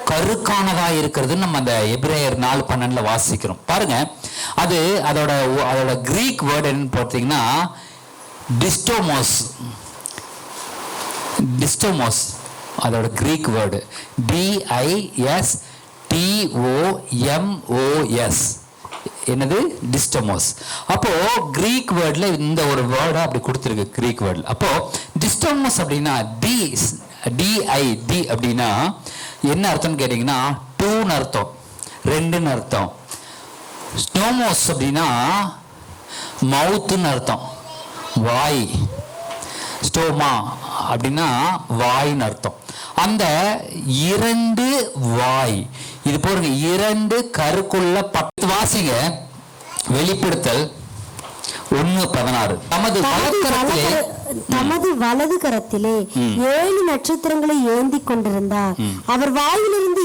கருக்கானதா இருக்கிறது. நம்ம அந்த எபிரேயர் 4:12 வாசிக்கிறோம். பாருங்க, அது அதோட கிரீக் வேர்டு என்ன பார்த்தீங்கன்னா டிஸ்டோமோஸ். அதோட கிரீக் வேர்டு DISTOMOS. என்னது? டிஸ்டோமோஸ். அப்போ கிரீக் வேர்ட்ல இந்த ஒரு வேர்டை அப்படி கொடுத்துருக்கு கிரீக் வேர்ட்ல. அப்போ டிஸ்டோமோஸ் அப்படின்னா DID அப்படின்னா என்ன அர்த்தம்னு கேட்டீங்கன்னா டூன்னு அர்த்தம், ரெண்டுன்னு அர்த்தம். ஸ்டோமோஸ் அப்படின்னா மவுத்துன்னு அர்த்தம், வாய். ஸ்டோமா அப்படின்னா வாய்ன்னு அர்த்தம். அந்த இரண்டு வாய், இது போருங்க, இரண்டு கருக்குள்ள 10 வாசிங்க. வெளிப்படுத்தல் 1:16. தமது வலது கரத்திலே 7 நட்சத்திரங்களை ஏந்தி கொண்டிருந்தார். அவர் வாயிலிருந்து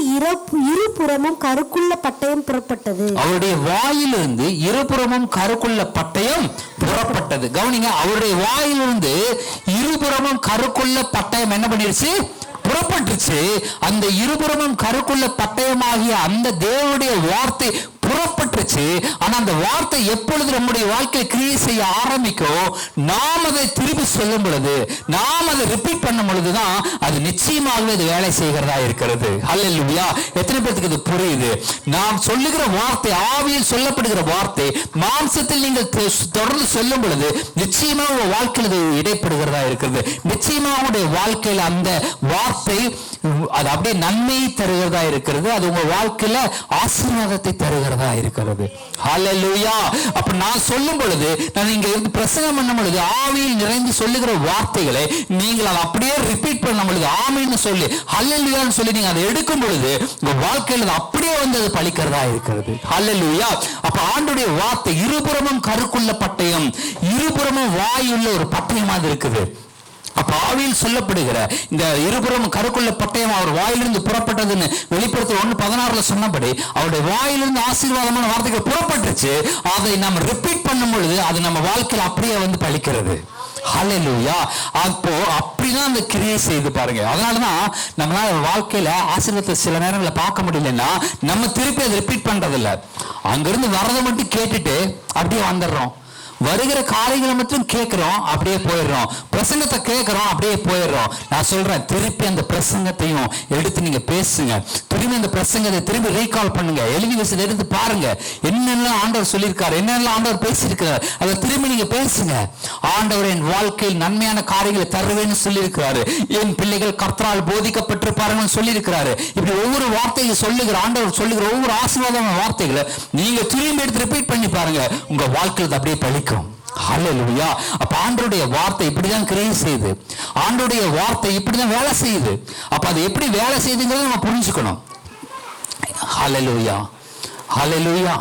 இருபுறமும் கருக்குள்ள பட்டயம் புறப்பட்டது. அவருடைய வாயிலிருந்து இருபுறமும் கருக்குள்ள பட்டயம் புறப்பட்டது. கவனிங்க, அவருடைய வாயிலிருந்து இருபுறமும் கருக்குள்ள பட்டயம் என்ன பண்ணிருச்சு? புறப்பட்டுச்சு. அந்த இருபுறமும் கருக்குள்ள பட்டயமாகிய அந்த தேவனுடைய வார்த்தை புறப்பட்டுச்சு. ஆனா அந்த வார்த்தை எப்பொழுது நம்முடைய வாழ்க்கை கிரியை செய்ய ஆரம்பிக்கும், நாம் அதை திருப்பி சொல்லும் பொழுது, நாம் அதை ரிப்பீட் பண்ணும் பொழுதுதான் அது நிச்சயமாகவே அது வேலை செய்கிறதா இருக்கிறது. ஹல்லேலூயா! எத்தனை பேருக்கு இது புரியுது? நாம் சொல்லுகிற வார்த்தை, ஆவியில் சொல்லப்படுகிற வார்த்தை மாம்சத்தில் நீங்கள் தொடர்ந்து சொல்லும் பொழுது நிச்சயமாக உங்க வாழ்க்கையில் அது இடைப்படுகிறதா இருக்கிறது. நிச்சயமாக உங்களுடைய வாழ்க்கையில் அந்த வார்த்தை அது அப்படியே நன்மையை தருகிறதா இருக்கிறது. அது உங்க வாழ்க்கையில ஆசீர்வாதத்தை தருகிறதா இருக்கிறது. ஹல்லேலூயா! அப்ப நான் சொல்லும் பொழுது, நான் இங்க இருந்து பிரசங்கம் பண்ணும் பொழுது ஆவியில் நிறைந்து சொல்லுகிற வார்த்தைகளை நீங்கள் அதை அப்படியே ரிப்பீட் பண்ணும் பொழுது, ஆமீன்னு சொல்லி ஹல்லேலூயான்னு சொல்லி நீங்க அதை எடுக்கும் பொழுது உங்க வாழ்க்கையில் அப்படியே வந்து அது பலிக்கிறதா இருக்கிறது. ஹல்லேலூயா! அப்ப ஆண்டுடைய வார்த்தை இருபுறமும் கருக்குள்ள பட்டயம், இருபுறமும் வாயுள்ள ஒரு பட்டயமாக இருக்குது. அப்ப ஆவியில் சொல்லப்படுகிற இந்த இருபுறம் கருக்குள்ள பட்டயம் அவர் வாயிலிருந்து புறப்பட்டதுன்னு வெளிப்படுத்த 1:16 சொன்னபடி அவருடைய வாயிலிருந்து ஆசீர்வாதமான வார்த்தைகள் புறப்பட்டுச்சு. அதை நம்ம ரிப்பீட் பண்ணும் பொழுது அது நம்ம வாழ்க்கையில் அப்படியே வந்து பலிக்கிறது. ஹல்லேலூயா! அப்போ அப்படிதான் அந்த கிரியை செய்து பாருங்க. அதனாலதான் நம்மளால வாழ்க்கையில ஆசீர்வாதத்தை சில நேரங்களில் பார்க்க முடியலன்னா நம்ம திருப்பி அதை ரிப்பீட் பண்றது இல்லை. அங்கிருந்து வர்றதை மட்டும் கேட்டுட்டு அப்படியே வந்துடுறோம். வருகிற காரியங்களை மட்டும் கேட்கிறோம், அப்படியே போயிடுறோம். பிரசங்கத்தை கேட்கிறோம், அப்படியே போயிடுறோம். நான் சொல்றேன், திருப்பி அந்த பிரசங்கத்தையும் எடுத்து நீங்க பேசுங்க. திரும்பி அந்த பிரசங்கத்தை திரும்பி ரீகால் பண்ணுங்க. எழுதி வச்சு எடுத்து பாருங்க, என்னெல்லாம் ஆண்டவர் சொல்லியிருக்காரு, என்னெல்லாம் ஆண்டவர் பேசியிருக்கிறார், அதை திரும்பி நீங்க பேசுங்க. ஆண்டவர் என் வாழ்க்கையில் நன்மையான காரியங்களை தருவேன்னு சொல்லியிருக்கிறாரு. என் பிள்ளைகள் கர்த்தரால் போதிக்கப்பட்டிருப்பார்கள் சொல்லியிருக்கிறாரு. இப்படி ஒவ்வொரு வார்த்தையை சொல்லுகிற ஆண்டவர் சொல்லுகிற ஒவ்வொரு ஆசீர்வாதமான வார்த்தைகளை நீங்க திரும்பி எடுத்து ரிப்பீட் பண்ணி பாருங்க. உங்க வாழ்க்கையில் அப்படியே பலிக்கும். ஹல்லேலூயா! அப்ப ஆண்டவருடைய வார்த்தை இப்படிதான் கிரியை செய்யுது. ஆண்டவருடைய வார்த்தை இப்படிதான் வேலை செய்யுது. அப்ப அது எப்படி வேலை செய்யுதுங்கிறத நம்ம புரிஞ்சுக்கணும். ஹல்லேலூயா! ஹல்லேலூயா!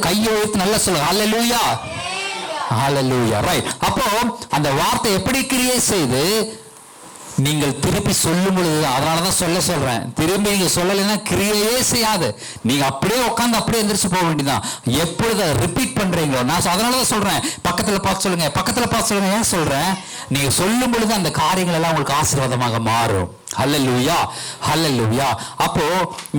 கையை உயர்த்தி நல்லா சொல்லுங்க. ஹல்லேலூயா! ஹல்லேலூயா! ரைட். அப்போ அந்த வார்த்தை எப்படி கிரியை செய்து நீங்கள் திருப்பி சொல்லும் பொழுது, அதனாலதான் சொல்றேன், திரும்பி நீங்க சொல்லலைன்னா கிரியையே செய்யாது. நீங்க அப்படியே உட்காந்து அப்படியே எந்திரிச்சு போக வேண்டியதான். எப்பொழுது ரிப்பீட் பண்றீங்களோ, நான் அதனாலதான் சொல்றேன், பக்கத்துல பார்த்து சொல்லுங்க, பக்கத்துல பார்த்து சொல்லுங்க. ஏன் சொல்றேன்? நீங்க சொல்லும் பொழுது அந்த காரியங்கள் எல்லாம் உங்களுக்கு ஆசீர்வாதமாக மாறும். ஹல்லேலூயா! ஹல்லேலூயா! அப்போ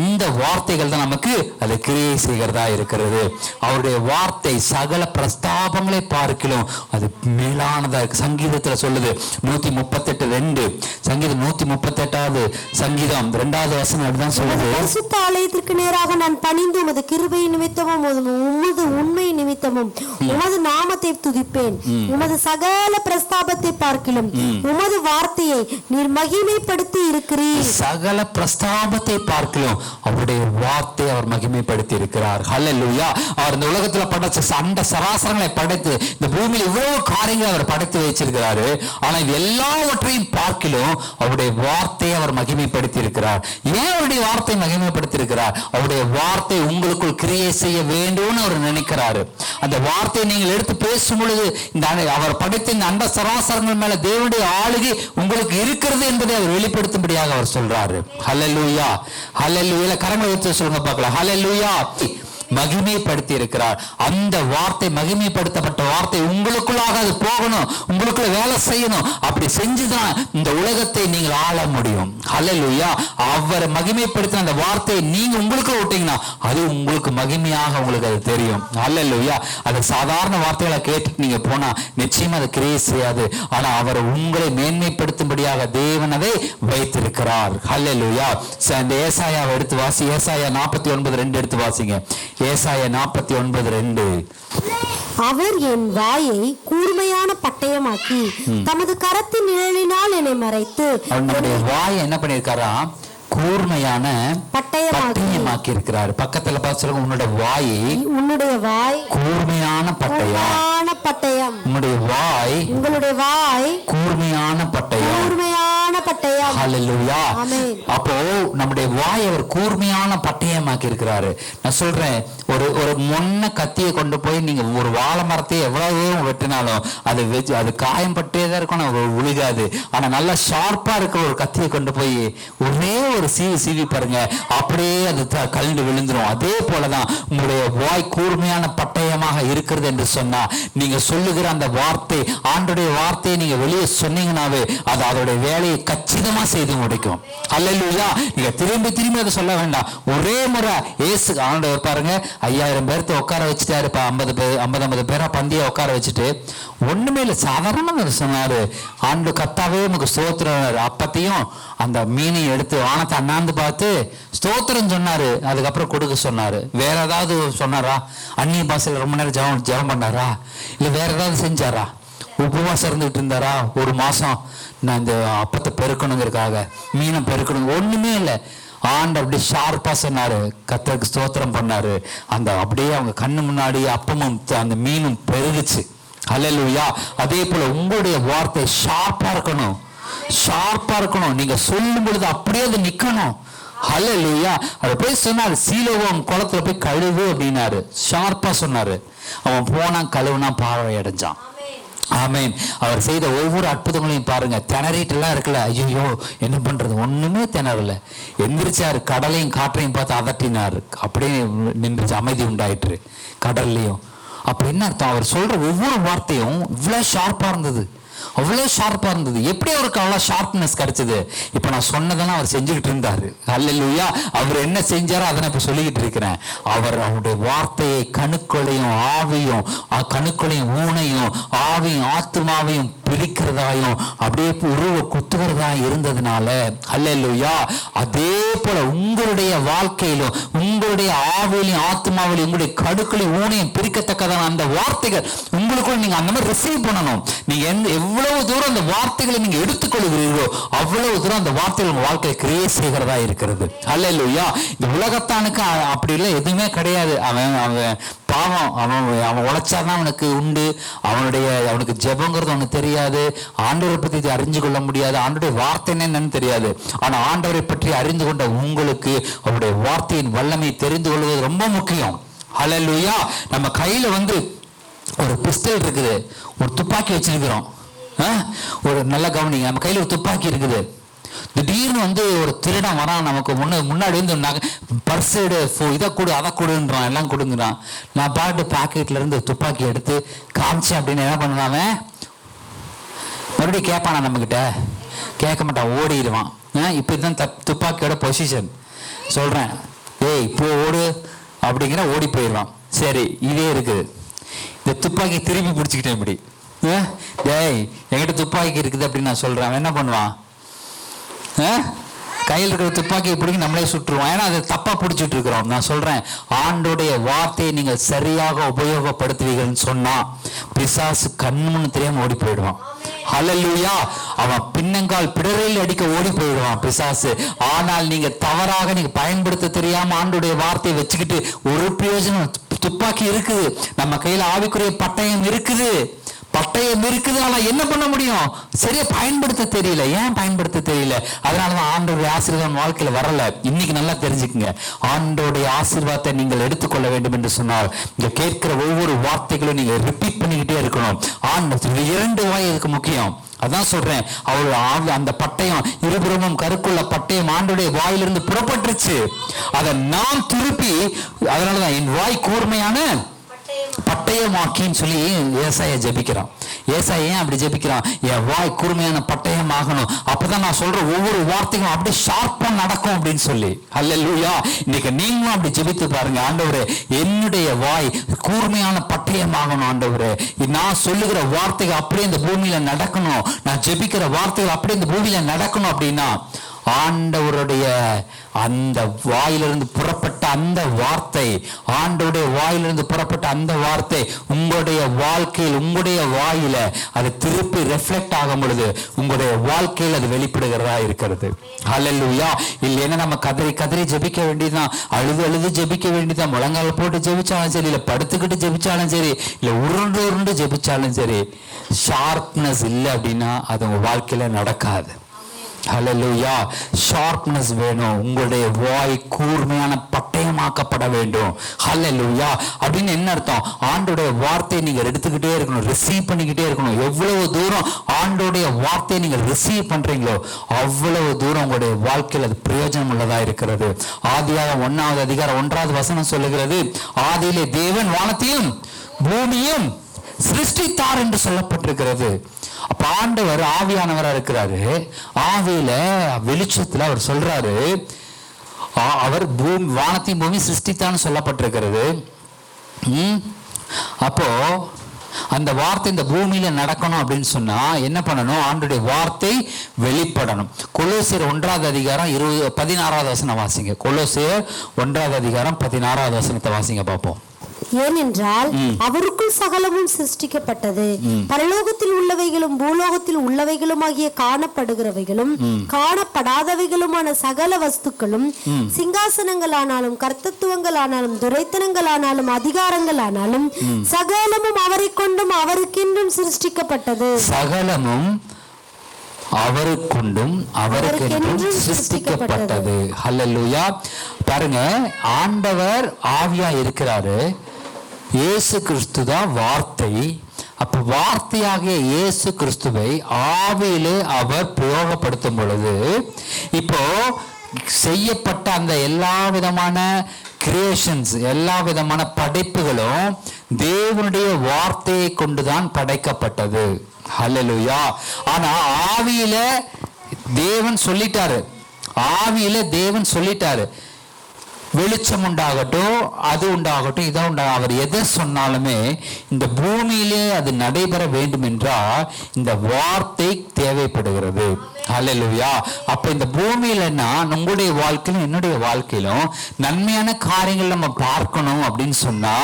இந்த வார்த்தைகள் தான் நமக்கு அதை கிரியை செய்கிறதா இருக்கிறது. அவருடைய வார்த்தை சகல பிரஸ்தாபங்களை பார்க்கிலும் அது மேலானதா இருக்கு. சங்கீதத்துல சொல்லுது 138:2, சங்கீதம் 138வது சங்கீதம் 2வது வசனம் அப்படிதான் சொல்லுது. பரிசுத்த ஆலயத்திற்கு நேராக நான் பணிந்து உமது கிருபை நிமித்தமும் உமது உண்மை நிமித்தமும் உமது நாமத்தை துதிப்பேன். உமது சகல பிரஸ்தாபத்தை பார்க்கிலும் உமது வார்த்தையை நீர் மகிமைப்படுத்தி இருக்கிறீர். சகல பிரஸ்தாபத்தை பார்க்கலாம் அவருடைய வார்த்தை அவர் மகிமைப்படுத்தி இருக்கிறார். ஹல்லேலூயா! அவர் இந்த உலகத்துல படைச்ச அண்ட சராசரங்களை படைத்து இந்த பூமியில் இவ்வளவு காரியங்களை அவர் படைத்து வச்சிருக்கிறாரு. ஆனா இது எல்லாவற்றையும் பார்க்கலாம் அவருடைய வார்த்தையை அவர் மகிமைப்படுத்தி இருக்கிறார். ஏன் அவருடைய வார்த்தை மகிமைப்படுத்தி இருக்கிறார்? அவருடைய வார்த்தை உங்களுக்குள் கிரியை செய்ய வேண்டும்னு அவர் நினைக்கிறாரு. அந்த வார்த்தையை நீங்கள் எடுத்து பேசும் பொழுது இந்த அவர் படைத்த இந்த அண்ட சராசரங்கள் மேல தேவனுடைய ஆளுகை உங்களுக்கு இருக்கிறது என்பதை அவர் வெளிப்படுத்தும்படியாக அவர் சொல்றாரு. ஹல்லேலூயா! ஹல்லேலூயா! கரங்களை எடுத்து சொல்லுங்க பார்க்கலாம். ஹல்லேலூயா! மகிமைப்படுத்தி இருக்கிறார். அந்த வார்த்தை மகிமைப்படுத்தப்பட்ட வார்த்தை உங்களுக்குள்ளாக அது போகணும், உங்களுக்குள்ள வேலை செய்யணும். அப்படி செஞ்சுதான் இந்த உலகத்தை நீங்கள் ஆள முடியும். ஹல்லேலூயா! அவரை மகிமைப்படுத்தின அந்த வார்த்தையை நீங்க உங்களுக்கு விட்டீங்கன்னா அது உங்களுக்கு மகிமையாக உங்களுக்கு அது தெரியும். ஹல்லேலூயா! அது சாதாரண வார்த்தைகளை கேட்டுட்டு நீங்க போனா நிச்சயமா அது கிரியை செய்யாது. ஆனா அவர் உங்களை மேன்மைப்படுத்தும்படியாக தேவன் அதை வைத்திருக்கிறார். ஹல்லேலூயா! இந்த ஏசாயாவை எடுத்து வாசி. ஏசாயா 49:2 எடுத்து வாசிங்க. ஏசாயா 49:2. அவர் என் வாயை கூர்மையான பட்டயமாக்கி தமது கரத்தின் நிழலினால் என்னை மறைத்து. அவனுடைய வாயை என்ன பண்ணிருக்காரா? கூர்மையான பட்டயமாக்கி இருக்கிறார். பக்கத்துல பார்த்து சொல்லுங்க, உன்னுடைய வாய் கூர்மையான பட்டயம். பட்டயம். உங்களுடைய வாய் கூர்மையான பட்டயம். பட்டயம். ஹல்லேலூயா. ஆமென். அப்போ நம்முடைய வாய் அவர் கூர்மையான பட்டயமாக்கி இருக்கிறாரு. நான் சொல்றேன், ஒரு மொன்ன கத்தியை கொண்டு போய் நீங்க ஒரு வாழை மரத்தை எவ்வளவு தூரம் வெட்டினாலும் அது காயம் பட்டே தான் இருக்கும், உழுகாது. ஆனா நல்லா ஷார்ப்பா இருக்கிற ஒரு கத்தியை கொண்டு போய் ஒரே ஒரு சீவி பாருங்க, அப்படியே அது கல்ண்டு விழுந்துரும். அதே போலதான் உங்களுடைய வாய் கூர்மையான பட்டயமாக இருக்கிறது என்று சொன்னா, நீங்க சொல்லுகிற அந்த வார்த்தை, ஆண்டுடைய வார்த்தையை நீங்க வெளியே சொன்னீங்கன்னாவே அது அதோடைய வேலையை கச்சிதமா செய்து முடிக்கும். அல்லேலூயா. நீங்க திரும்பி திரும்பி அதை சொல்ல வேண்டாம். ஒரே முறை ஏசு ஆண்டவர் பாருங்க, 5000 பேர்த்த உட்கார வச்சுட்டாரு. 50 பேரா பந்திய உட்கார வச்சுட்டு ஒண்ணுமே இல்லை, சாதாரண சொன்னாரு, ஆண்டு கத்தாவே நமக்கு ஸ்தோத்திரம். அப்பத்தையும் அந்த மீனையும் எடுத்து வானத்தை அண்ணாந்து பார்த்து ஸ்தோத்திரம் சொன்னாரு. அதுக்கப்புறம் கொடுக்க சொன்னாரு. வேற ஏதாவது சொன்னாரா? அந்நிய பாஷையில் ரொம்ப நேரம் ஜெபம் பண்ணாரா? இல்ல வேற ஏதாவது செஞ்சாரா? உபவாசம் இருந்துகிட்டு இருந்தாரா? ஒரு மாசம் நான் இந்த அப்பத்தை பெருக்கணுங்கிறதுக்காக, மீனை பெருக்கணும், ஒண்ணுமே இல்லை. ஆண்டு அப்படியே ஷார்ப்பா சொன்னாரு, கர்த்தருக்கு ஸ்தோத்திரம் பண்ணாரு. அந்த அப்படியே அவங்க கண்ணு முன்னாடி அப்பமும் அந்த மீனும் பெருகுச்சு. அல்லேலூயா. அதே போல உங்களுடைய வார்த்தை ஷார்ப்பா இருக்கணும், ஷார்ப்பா இருக்கணும். நீங்க சொல்லும் பொழுது அப்படியே அது நிக்கணும். அல்லேலூயா. அதை போய் சொன்னாரு, சீலோகம் குளத்துல போய் கழுவு அப்படின்னாரு. ஷார்ப்பா சொன்னாரு. அவன் போனா கழுவுனா பார்வை அடைஞ்சான். ஆமேன். அவர் செய்த ஒவ்வொரு அற்புதங்களையும் பாருங்க. திணறிட்டு எல்லாம் இருக்குல்ல, ஐயோ என்ன பண்றது, ஒண்ணுமே திணறல. எந்திரிச்சாரு, கடலையும் காற்றையும் பார்த்து அதட்டினாரு. அப்படியே நின்றுச்சு, அமைதி உண்டாயிற்று கடல்லையும். அப்ப என்ன அர்த்தம்? அவர் சொல்ற ஒவ்வொரு வார்த்தையும் இவ்வளவு ஷார்ப்பா இருந்தது, அவ்வளவு ஷார்ப்பா இருந்தது. எப்படி அவருக்கு அவ்வளவு ஷார்ப்னஸ் கிடைச்சது? இப்ப நான் சொன்னதெல்லாம் அவர் செஞ்சுக்கிட்டு இருந்தாரு. அல்லேலூயா. அவர் என்ன செஞ்சாரோ அதை நான் இப்ப சொல்லிக்கிட்டு இருக்கிறேன். அவருடைய வார்த்தையை கணுக்களையும் ஆவியும், கணுக்களையும் ஊனையும் ஆவியும் ஆத்துமாவையும் பிரிக்கிறதாயும் அப்படியே உருவ குத்துகிறதா இருந்ததுனால, அல்லேலூயா, அதே போல உங்களுடைய வாழ்க்கையிலும் உங்களுடைய ஆவியிலையும் ஆத்மாவிலையும் உங்களுடைய கணுக்களையும் ஊனையும் பிரிக்கத்தக்கதான அந்த வார்த்தைகள் உங்களுக்குள்ள நீங்க அந்த மாதிரி ரிசீவ் பண்ணணும். நீங்க எவ்வளவு தூரம் அந்த வார்த்தைகளை நீங்க எடுத்துக்கொள்கிறீர்களோ அவ்வளவு தூரம் அந்த வார்த்தைகள் உங்க வாழ்க்கையை கிரியேட் செய்கிறதா இருக்கிறது. அல்லேலூயா. இந்த உலகத்தானுக்கு அப்படி இல்லை, எதுவுமே கிடையாது. அவன் பாவம், அவன் உழைச்சாதான் அவனுக்கு உண்டு. அவனுக்கு ஜெபங்கிறது அவனுக்கு தெரியாது. ஆண்டவரை பற்றி அறிஞ்சு கொள்ள முடியாது. ஆண்டவருடைய வார்த்தை என்னன்னு தெரியாது. ஆனா ஆண்டவரை பற்றி அறிந்து கொண்ட உங்களுக்கு அவருடைய வார்த்தையின் வல்லமை தெரிந்து கொள்வது ரொம்ப முக்கியம். அல்லேலூயா. நம்ம கையில ஒரு பிஸ்டல் இருக்குது, ஒரு துப்பாக்கி வச்சிருக்கிறோம். ஒரு நல்ல கவனிங்க, நம்ம கையில ஒரு துப்பாக்கி இருக்குது. திடீர்னு ஒரு திருடன் வரான், நமக்கு முன்னாடி பர்ஸ் எடு, இதை கொடு அதை கொடுன்றான், எல்லாம் கொடுங்குறான். நான் பாட்டு பாக்கெட்ல இருந்து துப்பாக்கி எடுத்து காமிச்சேன் அப்படின்னு என்ன பண்ணுவான்? மறுபடியும் கேட்பானா நம்ம கிட்ட? கேட்க மாட்டான், ஓடிடுவான். இப்ப இதுதான் துப்பாக்கியோட பொசிஷன் சொல்றேன். ஏய் இப்போ ஓடு அப்படிங்கிற ஓடி போயிடுவான். சரி, இதே இருக்குது. இந்த துப்பாக்கி திருப்பி பிடிச்சிக்கிட்டேன் இப்படி, டேய் என்கிட்ட துப்பாக்கி இருக்குது அப்படின்னு நான் சொல்றேன். என்ன பண்ணுவான்? கையில் இருக்கிற துப்பாக்கியை பிடிக்க நம்மளே சுட்டுருவோம். ஏன்னா அதை தப்பா பிடிச்சிட்டு இருக்கிறோம். நான் சொல்றேன், ஆண்டோடைய வார்த்தையை நீங்கள் சரியாக உபயோகப்படுத்துவீங்கன்னு சொன்னா பிசாசு கண்ணுன்னு தெரியாம ஓடி போயிடுவான். ஹல்லேலூயா. அவன் பின்னங்கால் பிடரையில் அடிக்க ஓடி போயிடுவான் பிசாசு. ஆனால் நீங்க தவறாக நீங்க பயன்படுத்த தெரியாம ஆண்டோடைய வார்த்தையை வச்சுக்கிட்டு ஒரு பிரயோஜனம். துப்பாக்கி இருக்குது, நம்ம கையில ஆவிக்குரிய பட்டயம் இருக்குது, ஆனா என்ன பண்ண முடியும்? சரியா பயன்படுத்த தெரியல. ஏன் பயன்படுத்த தெரியல? அதனாலதான் ஆண்டோடைய ஆசீர்வாதம் வாழ்க்கையில வரல. இன்னைக்கு நல்லா தெரிஞ்சுக்குங்க, ஆண்டோடைய ஆசீர்வாதத்தை நீங்கள் எடுத்துக்கொள்ள வேண்டும் என்று சொன்னால் இங்க கேட்கிற ஒவ்வொரு வார்த்தைகளும் நீங்க ரிப்பீட் பண்ணிக்கிட்டே இருக்கணும். ஆண்டவர் 2 வாய் இதுக்கு முக்கியம். அதான் சொல்றேன், அவரு அந்த பட்டயம், இருபுறமும் கருக்குள்ள பட்டயம் ஆண்டோடைய வாயிலிருந்து புறப்பட்டுருச்சு. அதை நாம் திருப்பி, அதனாலதான் என் வாய் கூர்மையான பட்டயமாக்கின்னு சொல்லி ஏசாயா ஜெபிக்கிறான். ஏசாயா ஏன் அப்படி ஜெபிக்கிறான்? என் வாய் கூர்மையான பட்டயம் ஆகணும், அப்பதான் நான் சொல்ற ஒவ்வொரு வார்த்தையும் அப்படியே ஷார்ப்பா நடக்கும் அப்படின்னு சொல்லி. அல்லேலூயா. இன்னைக்கு நீங்களும் அப்படி ஜெபித்து பாருங்க. ஆண்டவரே, என்னுடைய வாய் கூர்மையான பட்டயம் ஆகணும். ஆண்டவரே, நான் சொல்லுகிற வார்த்தைகள் அப்படியே இந்த பூமியில நடக்கணும், நான் ஜெபிக்கிற வார்த்தைகள் அப்படியே இந்த பூமியில நடக்கணும் அப்படின்னா ஆண்டவருடைய அந்த வாயிலிருந்து புறப்பட்ட அந்த வார்த்தை, ஆண்டவருடைய வாயிலிருந்து புறப்பட்ட அந்த வார்த்தை உங்களுடைய வாழ்க்கையில், உங்களுடைய வாயில அது திருப்பி ரெஃப்ளெக்ட் ஆகும் பொழுது உங்களுடைய வாழ்க்கையில் அது வெளிப்படுகிறதா இருக்கிறது. ஹல்லேலூயா. இல்லைன்னா நம்ம கதறி கதறி ஜெபிக்க வேண்டியதுதான், அழுது அழுது ஜெபிக்க வேண்டியதுதான். முழங்கால் போட்டு ஜெபிச்சாலும் சரி, இல்லை படுத்துக்கிட்டு ஜெபிச்சாலும் சரி, இல்லை உருண்டு உருண்டு ஜெபிச்சாலும் சரி, ஷார்ப்னஸ் இல்லை அப்படின்னா அது உங்க வாழ்க்கையில நடக்காது. ஹல்லேலூயா. ஷார்ப்னஸ் வேணும். உங்களுடைய வாய் கூர்மையான பட்டயமாக்கப்பட வேண்டும். ஹல்லேலூயா. அப்படின்னு என்ன அர்த்தம்? ஆண்டோடைய வார்த்தையை நீங்கள் எடுத்துக்கிட்டே இருக்கணும், ரிசீவ் பண்ணிக்கிட்டே இருக்கணும். எவ்வளவு தூரம் ஆண்டோடைய வார்த்தையை நீங்கள் ரிசீவ் பண்றீங்களோ அவ்வளவு தூரம் உங்களுடைய வாழ்க்கையில் அது பிரயோஜனம் உள்ளதா இருக்கிறது. ஆதியாகமம் 1வது அதிகாரம் 1வது வசனம் சொல்லுகிறது, ஆதியிலே தேவன் வானத்தையும் பூமியும் சிருஷ்டித்தார் என்று சொல்லப்பட்டிருக்கிறது. அப்ப ஆண்டவர் ஆவியானவரா இருக்கிறாரு. ஆவியில வெளிச்சத்துல அவர் சொல்றாரு, அவர் வானத்தையும் பூமி சிருஷ்டித்தான்னு சொல்லப்பட்டிருக்கிறது. அப்போ அந்த வார்த்தை இந்த பூமியில நடக்கணும் அப்படின்னு சொன்னா என்ன பண்ணணும்? ஆண்டவருடைய வார்த்தை வெளிப்படணும். கொலோசியர் 1வது அதிகாரம் 16வது வசனம் வாசிங்க. கொலோசியர் 1வது அதிகாரம் 16வது வசனத்தை வாசிங்க பார்ப்போம். ஏனென்றால் அவருக்குள் சகலமும் சிருஷ்டிக்கப்பட்டது, பரலோகத்தில் உள்ளவைகளும் பூலோகத்தில் உள்ளவைகளும் ஆகிய காணப்படுகிறவைகளும் காணப்படாதவைகளுமான சகல வஸ்துக்களும், சிங்காசனங்களானாலும் கர்த்தத்துவங்களானாலும் துரைத்தனங்களானாலும் அதிகாரங்களானாலும் சகலமும் அவரை கொண்டும் அவருக்கென்றும் சிருஷ்டிக்கப்பட்டது. சகலமும் அவருக்கொண்டும் அவருக்கென்றும் சிருஷ்டிக்கப்பட்டது. ஹல்லேலூயா. பாருங்க, ஆண்டவர் ஆவியா இருக்கிறாரு. இயேசு கிறிஸ்து தான் வார்த்தை. அப்ப வார்த்தையாகிய இயேசு கிறிஸ்துவை ஆவியிலே அவர் பிரயோகப்படுத்தும் பொழுது இப்போ செய்யப்பட்ட அந்த எல்லா விதமான கிரியேஷன்ஸ், எல்லா விதமான படைப்புகளும் தேவனுடைய வார்த்தையை கொண்டுதான் படைக்கப்பட்டது. ஹல்லேலூயா. ஆனா ஆவியில தேவன் சொல்லிட்டாரு, வெளிச்சம் உண்டாகட்டும், அது உண்டாகட்டும், இதை உண்டாகட்டும், அவர் எதை சொன்னாலுமே இந்த பூமியிலே அது நடைபெற வேண்டும் என்றால் இந்த வார்த்தை தேவைப்படுகிறது. ஹல்லேலூயா. அப்ப இந்த பூமியிலன்னா உங்களுடைய வாழ்க்கையிலும் என்னுடைய வாழ்க்கையிலும் நன்மையான காரியங்கள் நம்ம பார்க்கணும் அப்படின்னு சொன்னா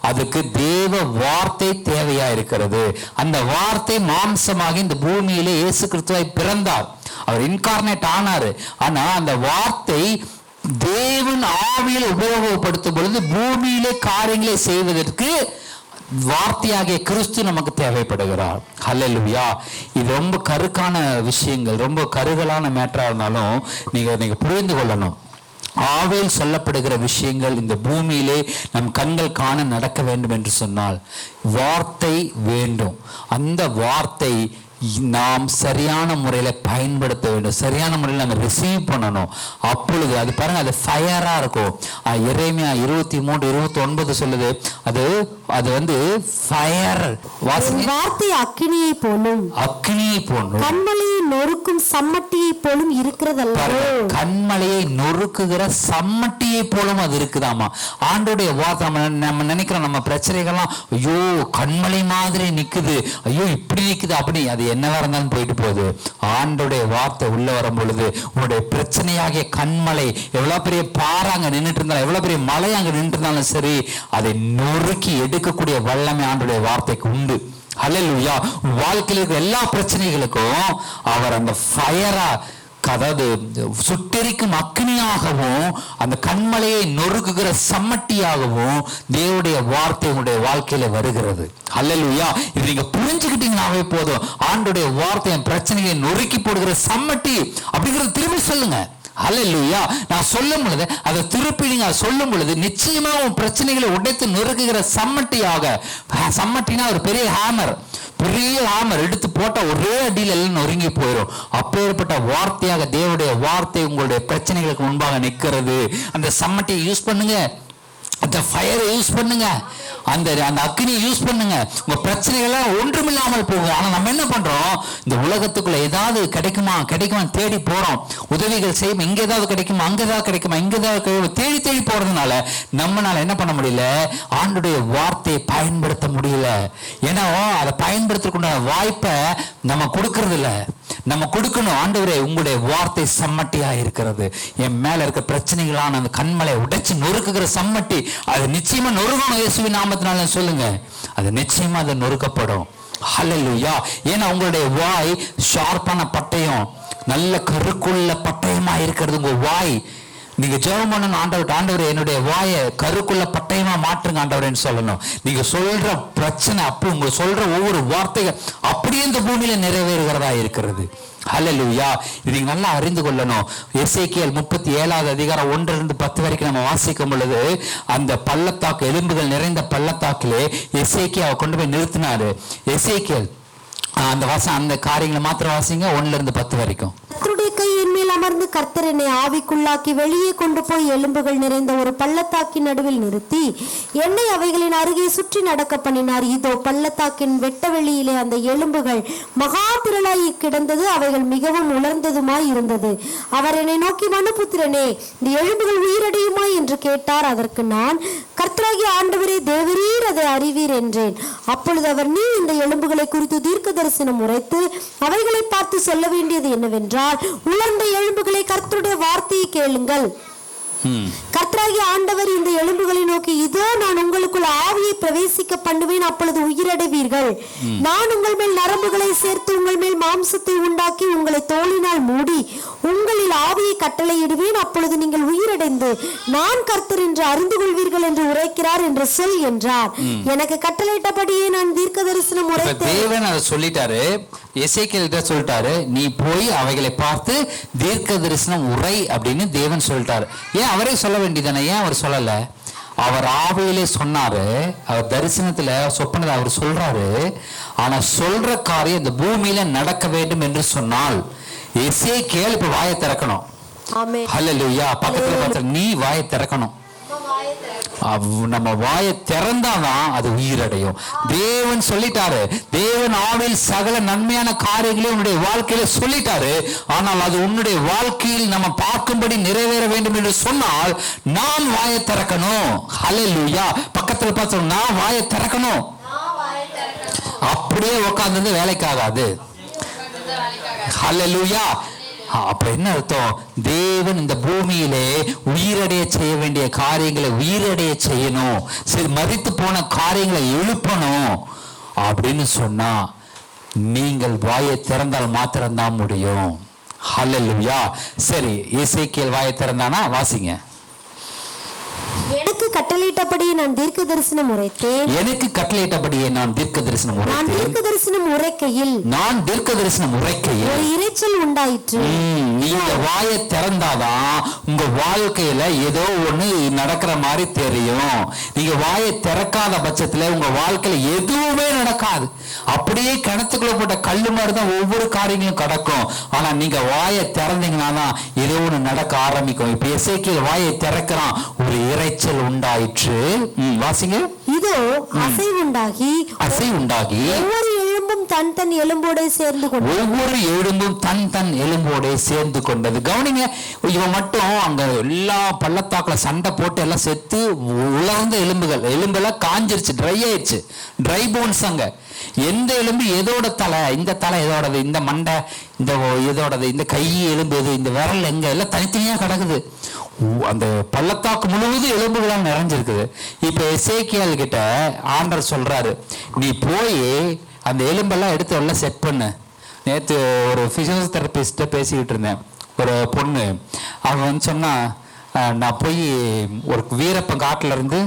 அதுக்கு தேவ வார்த்தை தேவையா இருக்கிறது. அந்த வார்த்தை மாம்சமாக இந்த பூமியிலே இயேசு கிறிஸ்துவாய் பிறந்தார். அவர் இன்கார்னேட் ஆனாரு. ஆனா அந்த வார்த்தை தேவன் ஆவியில் உபயோகப்படுத்தும் பொழுது பூமியிலே காரியங்களை செய்வதற்கு வார்த்தையாகிய கிறிஸ்து நமக்கு தேவைப்படுகிறார். ஹல்லேலூயா. இது ரொம்ப கருக்கான விஷயங்கள், ரொம்ப கருகலான மேட்டரா இருந்தாலும் நீங்க புரிந்து கொள்ளணும். ஆவியில் சொல்லப்படுகிற விஷயங்கள் இந்த பூமியிலே நம் கண்கள் காண நடக்க வேண்டும் என்று சொன்னால் வார்த்தை வேண்டும். அந்த வார்த்தை நாம் சரியான முறையில் பயன்படுத்த வேண்டும், சரியான முறையில் நம்ம ரிசீவ் பண்ணணும். அப்பொழுது அது பாருங்க, அது ஃபயரா இருக்கும். எரேமியா 23:29 சொல்லுது, அது வந்து ஃபயர். வார்த்தை அக்கினியை போலும், கண்மலையை நொறுக்கும் சம்மட்டியை போலும் இருக்கிறதல்ல. கண்மலையை நொறுக்குகிற சம்மட்டியை போலும் அது இருக்குதாமா. ஆண்டோடைய வார்த்தை நம்ம நினைக்கிறோம், நம்ம பிரச்சனைகள்லாம் ஐயோ கண்மலை மாதிரி நிக்குது, ஐயோ இப்படி நிக்குது, அப்படி அது என்னவா இருந்தாலும் போயிட்டு போகுது. ஆண்டோடைய வார்த்தை உள்ள வரும் பொழுது உன்னுடைய பிரச்சனையாகிய கண்மலை, எவ்வளவு பெரிய பாறை அங்க நின்றுட்டு இருந்தாலும், எவ்வளவு பெரிய மலை அங்க நின்று இருந்தாலும் சரி, அதை நொறுக்கி எடுக்கக்கூடிய வல்லமை ஆண்டோடைய வார்த்தைக்கு உண்டு. ஹல்லேலூயா. வாழ்க்கையில் இருக்கிற எல்லா பிரச்சனைகளுக்கும் அவர் அந்த ஃபயரா, அதாவது சுட்டெரிக்கும் அக்னியாகவும் அந்த கண்மலையை நொறுக்குகிற சம்மட்டியாகவும் தேவனுடைய வார்த்தை உங்களுடைய வாழ்க்கையில வருகிறது. ஹல்லேலூயா. இது நீங்க புரிஞ்சுக்கிட்டீங்கன்னாவே போதும். ஆண்டோடைய வார்த்தை பிரச்சனையை நொறுக்கி போடுகிற சம்மட்டி அப்படிங்கிறத திரும்பி சொல்லுங்க. ஹல்லேலூயா. நான் சொல்லும் பொழுது அதை திருப்பி நீங்க சொல்லும் பொழுது நிச்சயமா உன் பிரச்சனைகளை உடைத்து நொறுக்குகிற சம்மட்டியாக. சம்மட்டினா ஒரு பெரிய ஹேமர், பெரிய ஹேமர் எடுத்து போட்டா ஒரே அடியில் எல்லாம் நொறுங்கி போயிடும். அப்பேற்பட்ட வார்த்தையாக தேவனுடைய வார்த்தை உங்களுடைய பிரச்சனைகளுக்கு முன்பாக நிற்கிறது. அந்த சம்மட்டியை யூஸ் பண்ணுங்க, அந்த ஃபயரை யூஸ் பண்ணுங்க, அந்த அக்னியை யூஸ் பண்ணுங்க. உங்க பிரச்சனைகள்லாம் ஒன்றுமில்லாமல் போகும். ஆனா நம்ம என்ன பண்றோம்? இந்த உலகத்துக்குள்ள ஏதாவது கிடைக்குமா தேடி போறோம். உதவிகள் செய்யும், இங்க ஏதாவது கிடைக்குமா, அங்க ஏதாவது கிடைக்குமா, இங்க ஏதாவது தேடி போறதுனால நம்மளால என்ன பண்ண முடியல? ஆண்டுடைய வார்த்தையை பயன்படுத்த முடியல. ஏன்னா அதை பயன்படுத்துறதுக்குண்டான வாய்ப்பை நம்ம கொடுக்கறது இல்ல. நம்ம கொடுக்கணும். ஆண்டவரே, உங்களுடைய வார்த்தை சம்மட்டியா இருக்கிறது. என் மேல இருக்க பிரச்சனைகளான அந்த கண்மலை உடைச்சு நொறுக்குகிற சம்மட்டி, அது நிச்சயமா நொறுக்கணும். இயேசுவின் நாமத்தினால சொல்லுங்க, அது நிச்சயமா அது நொறுக்கப்படும். ஹல்லேலூயா. ஏன்னா உங்களுடைய வாய் ஷார்ப்பான பட்டயம், நல்ல கருக்குள்ள பட்டயமா இருக்கிறது உங்க வாய். நீங்க ஜெபம் பண்ணணும், ஆண்டவர் என்னுடைய வாயை கருக்குள்ள பட்டயமா மாற்றுங்க ஆண்டவரேன்னு சொல்லணும். நீங்க சொல்ற பிரச்சனை அப்போ உங்க சொல்ற ஒவ்வொரு வார்த்தைகள் அப்படியே இந்த பூமியில நிறைவேறுகிறதா இருக்கிறது. ஹல்லேலூயா. இது நீங்க நல்லா அறிந்து கொள்ளணும். எசேக்கியேல் 37வது அதிகாரம் 1-10 வரைக்கும் நம்ம வாசிக்கும் பொழுது அந்த பள்ளத்தாக்கு, எலும்புகள் நிறைந்த பள்ளத்தாக்கிலே எசேக்கியாவை கொண்டு போய் நிறுத்தினாரு. எசேக்கியேல் அந்த காரியங்களை மாத்திரம் வாசிங்க 1-10 வரைக்கும். கர்த்தருடைய கை என் மேல் அமர்ந்து கர்த்தர் என்னை ஆவிக்குள்ளாக்கி வெளியே கொண்டு போய் எலும்புகள் நிறைந்த ஒரு பள்ளத்தாக்கின் நடுவில் நிறுத்தி என்னை அவைகளின் அருகே சுற்றி நடக்க பண்ணினார். இதோ பள்ளத்தாக்கின் வெட்ட வெளியிலே அந்த எலும்புகள் மகா திரளாய் கிடந்தது, அவைகள் மிகவும் உலர்ந்ததுமாய் இருந்தது. அவர் என்னை நோக்கி, மனுபுத்திரனே, இந்த எலும்புகள் உயிரடையுமா என்று கேட்டார். அதற்கு நான், கர்த்தராகிய ஆண்டவரே, தேவரீர் அதை அறிவீர் என்றேன். அப்பொழுது அவர், நீ இந்த எலும்புகளை குறித்து தீர்க்க தரிசனம் உரைத்து அவைகளை பார்த்து சொல்ல வேண்டியது என்னவென்றால், உலர்ந்த எலும்புகளை கர்த்தருடைய வார்த்தையை கேளுங்கள். கர்த்தராகிய ஆண்டவர் இந்த எலும்புகளை நோக்கி, இதோ நான் உங்களுக்குள் ஆவியை பிரவேசிக்க பண்ணுவேன், அப்பொழுது உயிரடைவீர்கள். நான் உங்கள் மேல் நரம்புகளை சேர்த்து உங்கள் மேல் மாம்சத்தை உண்டாக்கி உங்களை தோலினால் மூடி உங்களில் ஆவியை கட்டளையிடுவேன், அப்பொழுது நீங்கள் உயிரடைந்து நான் கர்த்தர் என்று அறிந்து கொள்வீர்கள் என்று உரைக்கிறார் என்று சொல் என்றார். எனக்கு கட்டளையிட்டபடியே நான் தீர்க்க தரிசனம் உரைத்தேன். தேவன் அதை சொல்லிட்டாரு, எசேக்கியேல் சொல்லிட்டாரு, நீ போய் அவைகளை பார்த்து தீர்க்க தரிசனம் உரை அப்படின்னு தேவன் சொல்லிட்டாரு. ஏன் அவரே சொல்ல வேண்டியதானே? ஏன் அவர் சொல்லல? அவர் ஆவியிலே சொன்னாரு, அவர் தரிசனத்துல சொப்பனதை அவர் சொல்றாரு. ஆனா சொல்ற காரியம் இந்த பூமியில நடக்க வேண்டும் என்று சொன்னால் எசேக்கியேல் இப்ப வாயை திறக்கணும். ஆமென். ஹல்லேலூயா. பக்கத்துல பார்த்து நீ வாயை திறக்கணும். நம்ம வாயை திறந்தாதான் அது உயிரடையும். தேவன் சொல்லிட்டாரு, தேவன் ஆவியில் சகல நன்மையான காரியங்களை உன்னுடைய வாழ்க்கையில சொல்லிட்டாரு. ஆனால் அது உன்னுடைய வாழ்க்கையில் நம்ம பார்க்கும்படி நிறைவேற வேண்டும் என்று சொன்னால் நான் வாயை திறக்கணும். ஹல்லேலூயா. பக்கத்துல பார்த்தோம், நான் வாயை திறக்கணும். அப்படியே உட்கார்ந்து வேலைக்காகாது. ஹல்லேலூயா. அப்ப என்ன அர்த்தம்? தேவன் இந்த பூமியிலே உயிரடைய செய்ய வேண்டிய காரியங்களை உயிரடைய செய்யணும், சரி மரித்து போன காரியங்களை எழுப்பணும் அப்படின்னு சொன்னா நீங்கள் வாயை திறந்தால் மாத்திரம்தான் முடியும். ஹல்லேலூயா. சரி, எசேக்கியேல் வாயை திறந்தானா? வாசிங்க. எனக்கு கட்டளையிட்டபடியே நான் தீர்க்க தரிசனம் உரைத்தேன். எனக்கு கட்டளையிட்டபடியே நான் தீர்க்க தரிசனம் உரைத்தேன். நான் தீர்க்க தரிசனம் உரைக்கையில் ஒரு இரைச்சல் உண்டாயிற்று. நீங்க வாயை திறந்தாதான் உங்க வாழ்க்கையில ஏதோ ஒண்ணு நடக்கிற மாதிரி தெரியும். நீங்க வாயை திறக்காத பட்சத்துல உங்க வாழ்க்கையில எதுவுமே நடக்காது. அப்படியே கிணத்துக்குள்ள போட்ட கல்லு மாதிரி தான் ஒவ்வொரு காரியங்களும் கடக்கும். ஆனா நீங்க வாயை திறந்தீங்கன்னா தான் ஏதோ ஒண்ணு நடக்க ஆரம்பிக்கும். இப்ப எசேக்கியேல் வாயை திறக்கிறான், ஒரு இரைச்சல் உண்டாயிற்று. வாசிங்க. இதோ அசைவுண்டாகி ஒவ்வொரு எலும்பும் தன் தன் எலும்போடே சேர்ந்து கொண்டது. ஒவ்வொரு எலும்பும் தன் தன் எலும்போடே சேர்ந்து கொண்டது. கவனிங்க, இவன் மட்டும் அங்க எல்லா பள்ளத்தாக்குல சண்டை போட்டு எல்லாம் செத்து உலர்ந்த எலும்பெல்லாம் காஞ்சிருச்சு, ட்ரை ஆயிடுச்சு, ட்ரை போன்ஸ். அங்க எந்த எலும்பு எதோட தலை, இந்த தலை எதோடது, இந்த மண்டை இந்த எதோடது, இந்த கை எலும்பு எது, இந்த விரல் எங்க, எல்லாம் தனித்தனியா கிடக்குது. அந்த பள்ளத்தாக்கு முழுவதும் எலும்புகளால் நிறைஞ்சிருக்குது. இப்ப எசேக்கியேல் கிட்ட ஆண்டவர் சொல்றாரு, நீ போய் அந்த எலும்பெல்லாம் எடுத்து எல்லாம் செட் பண்ணு. நேற்று ஒரு பிசியோதெரபிஸ்ட பேசிக்கிட்டு இருந்தேன், ஒரு பொண்ணு. அவன் வந்து சொன்னா, நான் போய் ஒரு வீரப்பன் காட்டுல இருந்து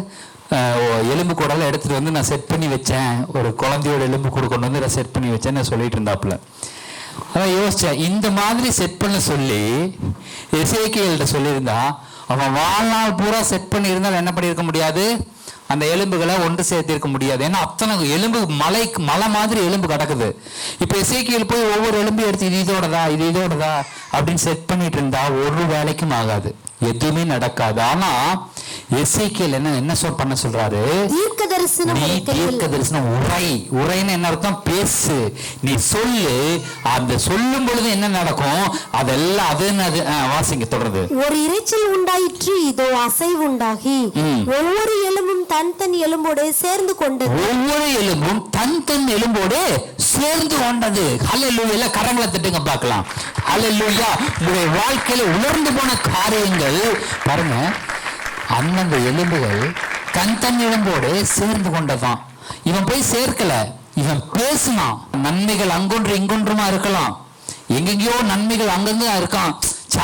எலும்பு கூடலாம் எடுத்துட்டு வந்து நான் செட் பண்ணி வச்சேன், ஒரு குழந்தையோட எலும்பு கூட கொண்டு வந்து நான் செட் பண்ணி வச்சேன்னு நான் சொல்லிட்டு இருந்தாப்புல. அதான் யோசிச்சேன், இந்த மாதிரி செட் பண்ண சொல்லி எசேக்கியேல்கிட்ட சொல்லியிருந்தா அவன் வாழ்நாள் பூரா செட் பண்ணி இருந்தால் என்ன பண்ணியிருக்க முடியாது, அந்த எலும்புகளை ஒன்று சேர்த்திருக்க முடியாது. ஏன்னா அத்தனை எலும்பு மலை மாதிரி எலும்பு கிடக்குது. இப்ப எசேக்கியேல் போய் ஒவ்வொரு எலும்பு எடுத்து இது இதோடதா அப்படின்னு செட் பண்ணிட்டு இருந்தா ஒரு வேலைக்கும் ஆகாது, எதுவுமே நடக்காது. ஆனா எசேக்கியேல் என்ன பண்ண சொல்றாரு? தீர்க்க தரிசனம் உரைன்னு என்ன அர்த்தம்? பேசு, நீ சொல்லு. அந்த சொல்லும் பொழுது என்ன நடக்கும் அதெல்லாம் அது வாசிங்க தொடர்ந்து. ஒரு இரைச்சல் உண்டாயிற்று, இதோ அசைவுண்டாகி ஒவ்வொரு எலும்பும் தன் தன் எலும்போடு சேர்ந்து கொண்டது. ஒவ்வொரு எலும்பும் தன் தன் எலும்போடு சேர்ந்து கொண்டது. ஹல்லேலூயா. கரங்களை தட்டுங்க பார்க்கலாம். ஹல்லேலூயா. உங்களுடைய வாழ்க்கையில உலர்ந்து போன காரியங்கள் பாருங்க, அந்தந்த எலும்புகள் தன் எலும்போடு சேர்ந்து கொண்டதான். இவன் போய் சேர்க்கல, இவன் பேசினான். நன்மைகள் அங்கொன்று இங்கொன்றுமா இருக்கலாம், எங்கெங்கயோ நன்மைகள் அங்கங்க இருக்கான்.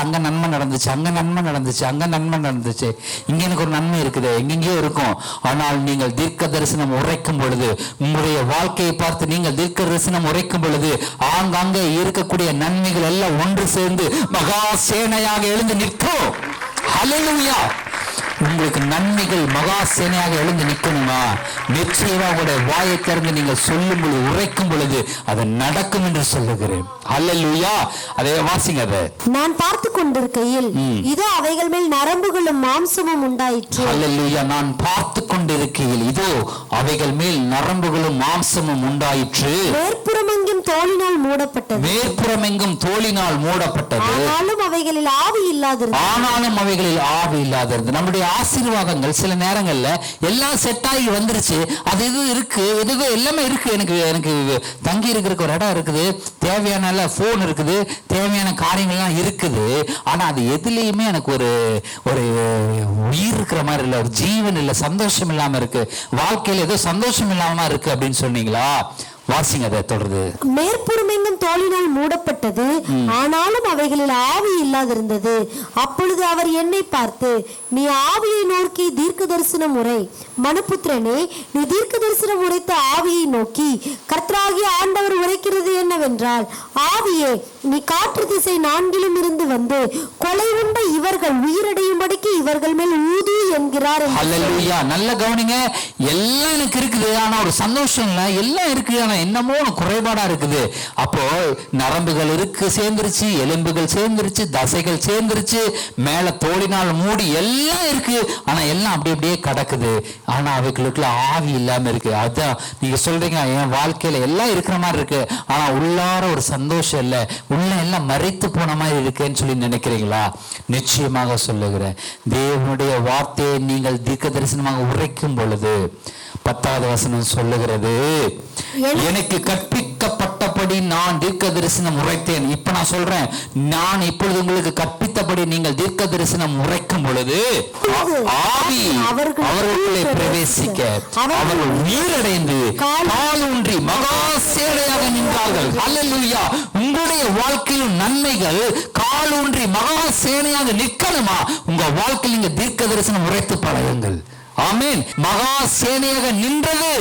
அங்க நன்மை நடந்துச்சு, அங்க நன்மை நடந்துச்சு, அங்க நன்மை நடந்துச்சு, இங்க எனக்கு ஒரு நன்மை இருக்குது, எங்கெங்கயோ இருக்கும். ஆனால் நீங்கள் தீர்க்க தரிசனம் உரைக்கும் பொழுது, உங்களுடைய வாழ்க்கையை பார்த்து நீங்கள் தீர்க்க தரிசனம் உரைக்கும் பொழுது, ஆங்காங்கே இருக்கக்கூடிய நன்மைகள் எல்லாம் ஒன்று சேர்ந்து மகா சேனையாக எழுந்து நிற்கும். ஹல்லேலூயா. உங்களுக்கு நன்மைகள் மகா சேனையாக எழுந்து நிற்கணுமா? நிச்சயமா உங்களுடைய வாயை திறந்து நீங்கள் சொல்லும் பொழுது, உரைக்கும் பொழுது அது நடக்கும் என்று சொல்லுகிறேன். ஹல்லேலூயா. அதை வாசிங்க. அதை நான் பார்த்து கொண்டிருக்கையில் இதோ அவைகள் மேல் நரம்புகளும் மாம்சமும் உண்டாயிற்று. ஹல்லேலூயா. நான் பார்த்து கொண்டிருக்கையில் இதோ அவைகள் மேல் நரம்புகளும் மாம்சமும் உண்டாயிற்று. மேற்புறமெங்கும் தோலினால் மூடப்பட்டது. மேற்புறமெங்கும் தோலினால் மூடப்பட்டது. ஆனாலும் அவைகளில் ஆவி இல்லாதிருந்தது. ஆனாலும் அவைகளில் ஆவி இல்லாதிருந்தது. நம்முடைய ஆசீர்வாதங்கள் சில நேரங்கள்ல எல்லாம் செட் ஆகி வந்துருச்சு. அது இது இருக்கு, எதுவே எல்லாமே இருக்கு. எனக்கு தங்கி இருக்கிற ஒரு இடம் இருக்குது, தேவையான போன் இருக்குது, தேவையான காரியங்கள்லாம் இருக்குது. ஆனா அது எதுலையுமே எனக்கு ஒரு உயிர் இருக்கிற மாதிரி இல்லை, ஒரு ஜீவன் இல்லை, சந்தோஷம் இல்லாம இருக்கு, வாழ்க்கையில ஏதோ சந்தோஷம் இல்லாம இருக்கு அப்படின்னு சொன்னீங்களா? வாசிங்க. அதை தொடர்ந்து மேற்புறமெங்கும் தோலினால் மூடப்பட்டது, ஆனாலும் அவைகளில் ஆவி இல்லாதிருந்தது. அப்பொழுது அவர் என்னை பார்த்து, நீ ஆவியை நோக்கி தீர்க்க தரிசனம் உரை. மனுபுத்திரனே, நீ தீர்க்க தரிசனம் உரைத்த ஆவியை நோக்கி கர்த்தராகிய ஆண்டவர் உரைக்கிறது என்னவென்றால், ஆவியே, நீ காற்று திசை நான்கிலும் இருந்து வந்து கொலை உண்ட இவர்கள் உயிரடையும்படிக்கு இவர்கள் மேல் ஊது என்கிறார். ஹல்லேலூயா. நல்ல கவனிங்க. எல்லாம் எனக்கு இருக்குது, ஆனா ஒரு சந்தோஷம் இல்லை. எல்லாம் இருக்கு, ஆனா என்னமோ குறைபாடா இருக்குது. அப்போ நரம்புகள் இருக்கு சேர்ந்துருச்சு, எலும்புகள் சேர்ந்துருச்சு, தசைகள் சேர்ந்துருச்சு, மேல தோலினால் மூடி எல்லாம் இருக்கு, ஆனா எல்லாம் அப்படி அப்படியே கிடக்குது. ஆனா அவைகளுக்குள்ள ஆவி இல்லாம இருக்கு. அதான் நீங்க சொல்றீங்க, என் வாழ்க்கையில எல்லாம் இருக்கிற மாதிரி இருக்கு, ஆனா உள்ளார ஒரு சந்தோஷம் இல்லை, உள்ள எல்லாம் மறைத்து போன மாதிரி இருக்குன்னு சொல்லி நினைக்கிறீங்களா? நிச்சயமாக சொல்லுகிறேன், தேவனுடைய வார்த்தையை நீங்கள் தீர்க்க தரிசனமாக உரைக்கும் பொழுது 10வது வசனம் சொல்லுகிறது, எனக்கு கற்பிக்கப்பட்டபடி நான் தீர்க்க தரிசனம் உரைத்தேன். இப்ப நான் சொல்றேன், நான் இப்பொழுது உங்களுக்கு கற்பித்தபடி நீங்கள் தீர்க்க தரிசனம் உரைக்கும் பொழுது ஆவி அவர்களுக்குள்ளே பிரவேசிக்க அவர்கள் உயிரடைந்து காலூன்றி மகா சேனையாக நின்றார்கள். ஹல்லேலூயா. உங்களுடைய வாழ்க்கையில் நன்மைகள் காலூன்றி மகா சேனையாக நிற்கணுமா? உங்க வாழ்க்கையில் நீங்க தீர்க்க தரிசனம் உரைத்து பழகுங்கள். ஆமென். மகா சேனையாக நின்றது.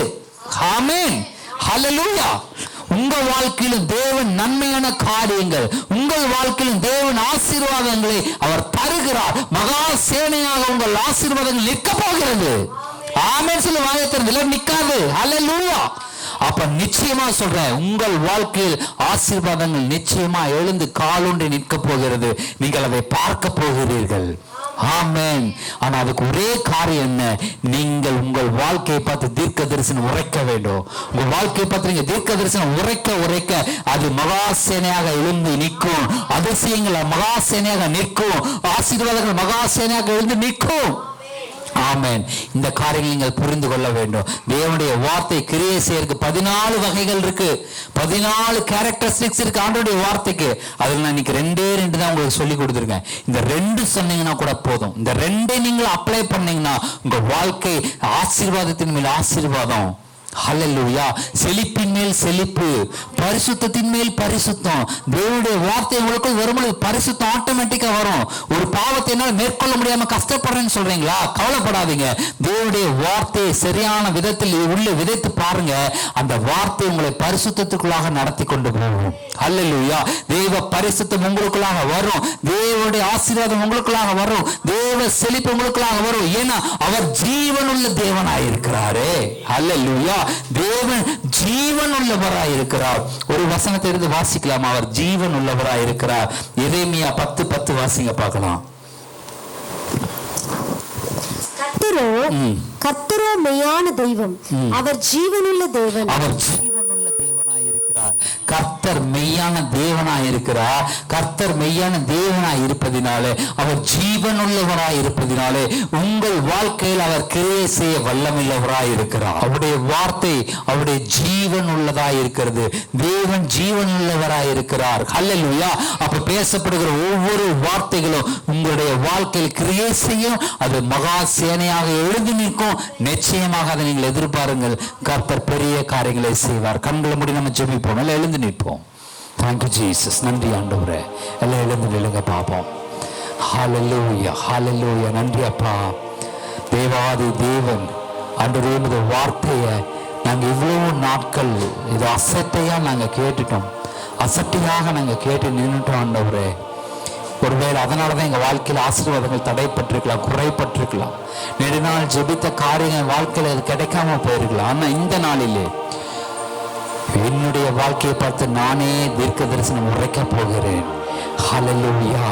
ஆமென். ஹல்லேலூயா. உங்க வாழ்க்கையிலும் தேவன் நன்மையான காரியங்கள், உங்கள் வாழ்க்கையிலும் தேவன் ஆசீர்வாதங்களை அவர் தருகிறார். மகா சேனையாக உங்கள் ஆசீர்வாதங்கள் நிற்க போகிறது. ஆமென். சொல்ல வாயத்திறந்து நிற்காது. ஹல்லேலூயா. அப்ப நிச்சயமா சொல்றேன், உங்கள் வாழ்க்கையில் ஆசீர்வாதங்கள் நிச்சயமா எழுந்து காலூன்றி நிற்க போகிறது. நீங்கள் அதை பார்க்க போகிறீர்கள். ஆமென். ஆனா அதுக்கு ஒரே காரியம் என்ன? நீங்கள் உங்கள் வாழ்க்கையை பார்த்து தீர்க்க தரிசனம் உரைக்க வேண்டும். உங்க வாழ்க்கையை பார்த்து நீங்க தீர்க்க தரிசனம் உரைக்க அது மகா சேனையாக எழுந்து நிற்கும். அதிசயங்கள் மகா சேனையாக நிற்கும். ஆசீர்வாதங்கள் மகா சேனையாக எழுந்து நிற்கும். ஆமென். இந்த காரியங்களை நீங்கள் புரிந்து கொள்ள வேண்டும். தேவனுடைய வார்த்தை கிரியை செய்யறதுக்கு 14 வகைகள் இருக்கு, 14 கேரக்டரிஸ்டிக்ஸ் இருக்கு ஆண்டவருடைய வார்த்தைக்கு. அதில் நான் இன்னைக்கு 2 தான் உங்களுக்கு சொல்லி கொடுத்துருக்கேன். இந்த 2 சொன்னீங்கன்னா கூட போதும். இந்த 2 நீங்கள் அப்ளை பண்ணீங்கன்னா உங்க வாழ்க்கை ஆசீர்வாதத்தின் மேல் ஆசீர்வாதம். ஹல்லேலூயா. செழிப்பின் மேல் செழிப்பு, பரிசுத்தத்தின் மேல் பரிசுத்தம். தேவனுடைய வார்த்தை உங்களுக்குள் வரும்பொழுது பரிசுத்தம் ஆட்டோமேட்டிக்கா வரும். ஒரு பாவத்தை என்னால் மேற்கொள்ள முடியாம கஷ்டப்படுறேன்னு சொல்றீங்களா? கவலைப்படாதீங்க. தேவனுடைய வார்த்தையை சரியான விதத்தில் உள்ள விதைத்து பாருங்க. அந்த வார்த்தை உங்களை பரிசுத்தத்துக்குள்ளாக நடத்தி கொண்டு போகும். ஹல்லேலூயா. தேவ பரிசுத்தம் உங்களுக்குள்ளாக வரும். தேவனுடைய ஆசீர்வாதம் உங்களுக்குள்ளாக வரும். தேவ செழிப்பு உங்களுக்குள்ளாக வரும். ஏன்னா அவர் ஜீவனுள்ள தேவனாயிருக்கிறாரே. ஹல்லேலூயா. தேவன் ஜீவன் உள்ளவராய் இருக்கிறார். ஒரு வசனத்தை இருந்து வாசிக்கலாம். அவர் ஜீவன் உள்ளவராய் இருக்கிறார். எரேமியா 10:10 வாசிங்க பார்க்கலாம். கர்த்தரோ மெய்யான தெய்வம், அவர் ஜீவனுள்ள தேவன். அவர் ஜீவனுள்ள தேவனாய் இருக்கிறார். கர்த்தர் மெய்யான தேவனாய் இருக்கிறார். கர்த்தர் மெய்யான தேவனாய் இருப்பதினாலே, அவர் ஜீவனுள்ளவராய் இருப்பதினாலே உங்கள் வாழ்க்கையில் அவர் கிரியை செய்ய வல்லமுள்ளவராய் இருக்கிறார். அவருடைய வார்த்தை அவருடைய ஜீவன் உள்ளதாய் இருக்கிறது. தேவன் ஜீவன் உள்ளவராய் இருக்கிறார். ஹல்லேலூயா. அப்ப பேசப்படுகிற ஒவ்வொரு வார்த்தைகளும் உங்களுடைய வாழ்க்கையில் கிரியை செய்யும். அது மகா சேனையாக எழுதி நிற்கும். நிச்சயமாக அதை நீங்கள் எதிர்பாருங்கள். கர்த்தர் பெரிய காரியங்களை செய்வார். கண்களை மூடி நம்ம ஜெபிப்போம். எழுந்து நிற்போம். Thank you Jesus. நன்றி ஆண்டவரே. எல்லாம் எழுந்து நில்லுங்க பார்ப்போம். ஹல்லேலூயா, ஹல்லேலூயா. நன்றி அப்பா. தேவாதி தேவன் ஆண்டவரே, உமது வார்த்தையை நாங்கள் இவ்வளவு நாட்கள் இது அசட்டையாக நாங்கள் கேட்டுட்டோம், அசட்டையாக நாங்கள் கேட்டு நின்றுட்டோம் ஆண்டவரே. ஒருவேளை அதனால தான் எங்கள் வாழ்க்கையில் ஆசீர்வாதங்கள் தடைப்பட்டிருக்கலாம், குறைப்பட்டிருக்கலாம். நெடுநாள் ஜெபித்த காரியங்கள் வாழ்க்கையில் அது கிடைக்காம போயிருக்கலாம். ஆனால் இந்த நாளிலே என்னுடைய வாழ்க்கையை பார்த்து நானே தீர்க்க தரிசனம் உரைக்கப் போகிறேன். ஹல்லேலூயா.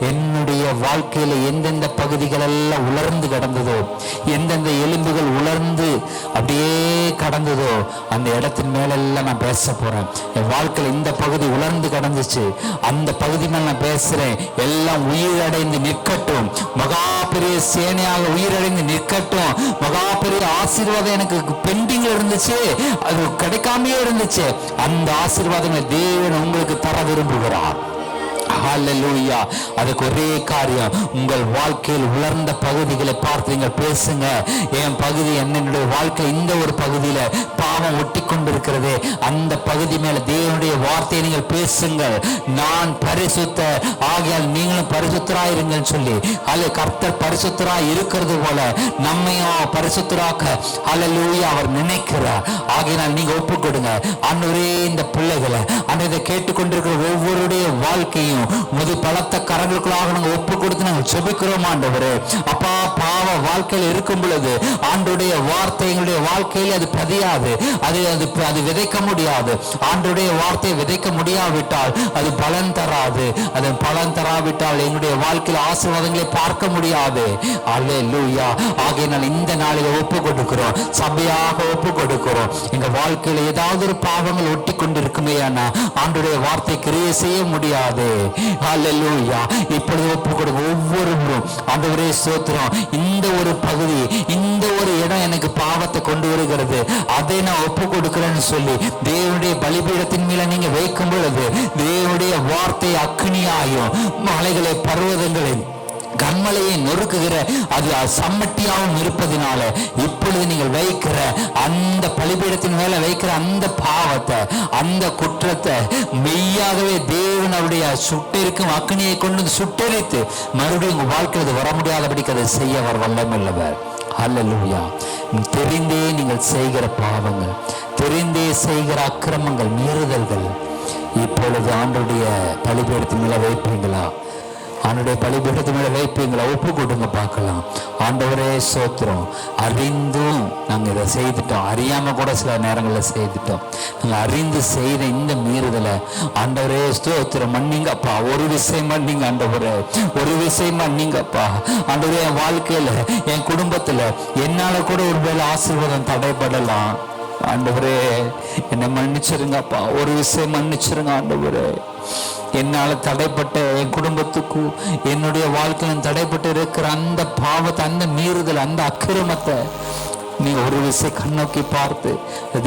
என்னுடைய வாழ்க்கையில எந்தெந்த பகுதிகள் எல்லாம் உலர்ந்து கிடந்ததோ, எந்தெந்த எலும்புகள் உலர்ந்து அப்படியே கடந்ததோ, அந்த இடத்தின் மேலெல்லாம் நான் பேச போறேன். என் வாழ்க்கையில இந்த பகுதி உலர்ந்து கிடந்துச்சு, அந்த பகுதி மேல நான் பேசுறேன். எல்லாம் உயிரடைந்து நிற்கட்டும், மகா பெரிய சேனையாக உயிரடைந்து நிற்கட்டும். மகா பெரிய ஆசீர்வாதம் எனக்கு பெண்டிங்ல இருந்துச்சு, அது கிடைக்காமையே இருந்துச்சு. அந்த ஆசீர்வாதங்களை தேவன் உங்களுக்கு தர விரும்புகிறார். ஹல்லேலூயா. அதுக்கு ஒரே காரியம், உங்கள் வாழ்க்கையில் உலர்ந்த பகுதிகளை பார்த்து நீங்கள் பேசுங்க. என் பகுதி என்னுடைய வாழ்க்கை இந்த ஒரு பகுதியில பாவம் ஒட்டி கொண்டிருக்கிறது, அந்த பகுதி மேல தேவனுடைய வார்த்தையை நீங்கள் பேசுங்கள். நான் பரிசுத்த ஆகியால் நீங்களும் பரிசுத்தராயிருங்கள் சொல்லி, அல்ல கர்த்தர் பரிசுத்தராய் இருக்கிறது போல நம்மையும் பரிசுத்தராக்க ஹல்லேலூயா அவர் நினைக்கிறார். ஆகையினால் நீங்க ஒப்பு கொடுங்க. ஆண்டவரே, இந்த பிள்ளைகளை இதை கேட்டுக்கொண்டிருக்கிற ஒவ்வொருடைய வாழ்க்கையும் முது பலத்த கரங்களுக்குள்ளாக நாங்கள் ஒப்பு கொடுத்து நாங்கள் ஜெபிக்கிறோம் ஆண்டவரே. அப்பா, பாவ வாழ்க்கையில் இருக்கும் பொழுது ஆண்டவருடைய வார்த்தை எங்களுடைய வாழ்க்கையில் அது பதியாது, அது விதைக்க முடியாது. ஆண்டவருடைய வார்த்தையை விதைக்க முடியாவிட்டால் அது பலன் தராது. அது பலன் தராவிட்டால் எங்களுடைய வாழ்க்கையில் ஆசீர்வாதங்களை பார்க்க முடியாது. அல்லேலூயா. ஆகையினால் இந்த நாளில் ஒப்பு கொடுக்கிறோம், சபையாக ஒப்பு கொடுக்கிறோம். எங்க வாழ்க்கையில் ஏதாவது ஒரு பாவங்கள் ஒட்டி கொண்டிருக்குமே, ஆண்டவருடைய வார்த்தை கிரியை செய்ய முடியாது. ஹல்லேலூயா. இப்பொழுது ஒப்பு கொடுங்க ஒவ்வொருவரும். ஆண்டவரே ஸ்தோத்திரம். இந்த ஒரு பகுதி, இந்த ஒரு இடம் எனக்கு பாவத்தை கொண்டு வருகிறது, அதை நான் ஒப்பு கொடுக்கிறேன்னு சொல்லி தேவனுடைய பலிபீடத்தின் மேல நீங்க வைக்கும் பொழுது தேவனுடைய வார்த்தை அக்னியாயும் மலைகளை பர்வதங்களை கண்மலையை நொறுக்குகிற அது சம்மட்டியாகவும் இருப்பதினால இப்பொழுது நீங்கள் வைக்கிற அந்த பலிபீடத்தின் மேல வைக்கிற அந்த பாவத்தை, அந்த குற்றத்தை மெய்யாகவே தேவன் அவருடைய சுட்டெரிக்கும் அக்னியை கொண்டு சுட்டெரித்து மறுபடியும் உங்க வாழ்க்கையில் வர முடியாதபடிக்கு அதை செய்ய அவர் வல்லமையுள்ளவர். ஹல்லேலூயா. தெரிந்தே நீங்கள் செய்கிற பாவங்கள், தெரிந்தே செய்கிற அக்கிரமங்கள், மீறுதல்கள் இப்பொழுது ஆண்டவருடைய பலிபீடத்தின் மேல வைப்பீங்களா? ஆண்டவருடைய பலிபீடத்தின் மேல வைப்பீங்களா? ஒப்பு கொடுங்க பார்க்கலாம். ஆண்டவரே ஸ்தோத்திரம். அறிந்தும் நாங்கள் இதை செய்துட்டோம், அறியாம கூட சில நேரங்களில் செய்துட்டோம். நாங்கள் அறிந்து செய்த இந்த மீறுதலை ஆண்டவரே ஸ்தோத்திரம் மன்னிங்கப்பா. ஒரு விஷயம் மன்னிங்க ஆண்டவரே, ஒரு விஷயம் மன்னிங்கப்பா. ஆண்டவரே, என் வாழ்க்கையில என் குடும்பத்துல என்னால கூட ஒருவேளை ஆசீர்வாதம் தடைபடலாம். ஆண்டவரே, என்னை மன்னிச்சிருங்கப்பா. ஒரு விஷயம் மன்னிச்சிருங்க ஆண்டவரே. என்னால தடைப்பட்ட என் குடும்பத்துக்கும் என்னுடைய வாழ்க்கையிலும் தடைப்பட்டு இருக்கிற அந்த பாவத்தை, அந்த மீறுதல், அந்த அக்கிரமத்தை நீ ஒரு விஷயம் கண்ணோக்கி பார்த்து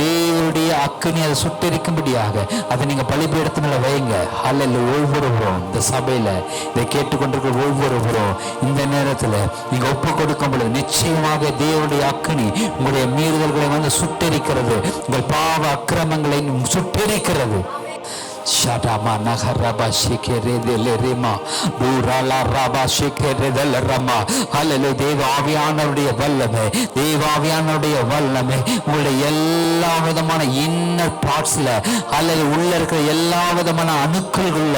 தேவனுடைய அக்கினி அதை சுட்டெரிக்கும்படியாக அதை நீங்க பலிபீடத்து மேல வைங்க. அல்ல ஒவ்வொருவரும் இந்த சபையில இதை கேட்டுக்கொண்டிருக்கிற ஒவ்வொருவரும் இந்த நேரத்துல நீங்க ஒப்பு கொடுக்கும் பொழுது நிச்சயமாக தேவனுடைய அக்கினி உங்களுடைய மீறுதல்களை வந்து சுட்டெரிக்கிறது, உங்கள் பாவ அக்கிரமங்களை சுட்டெரிக்கிறது. Shadama naharaba shikere delerima durala raba shikere delerama. Hallelujah. தேவாவியானவருடைய வல்லமை, தேவாவியானவருடைய வல்லமை உங்களுடைய எல்லா விதமான இன்னர் பார்ட்ஸ்ல அல்லது உள்ள இருக்கிற எல்லா விதமான அணுக்கள்கள்ல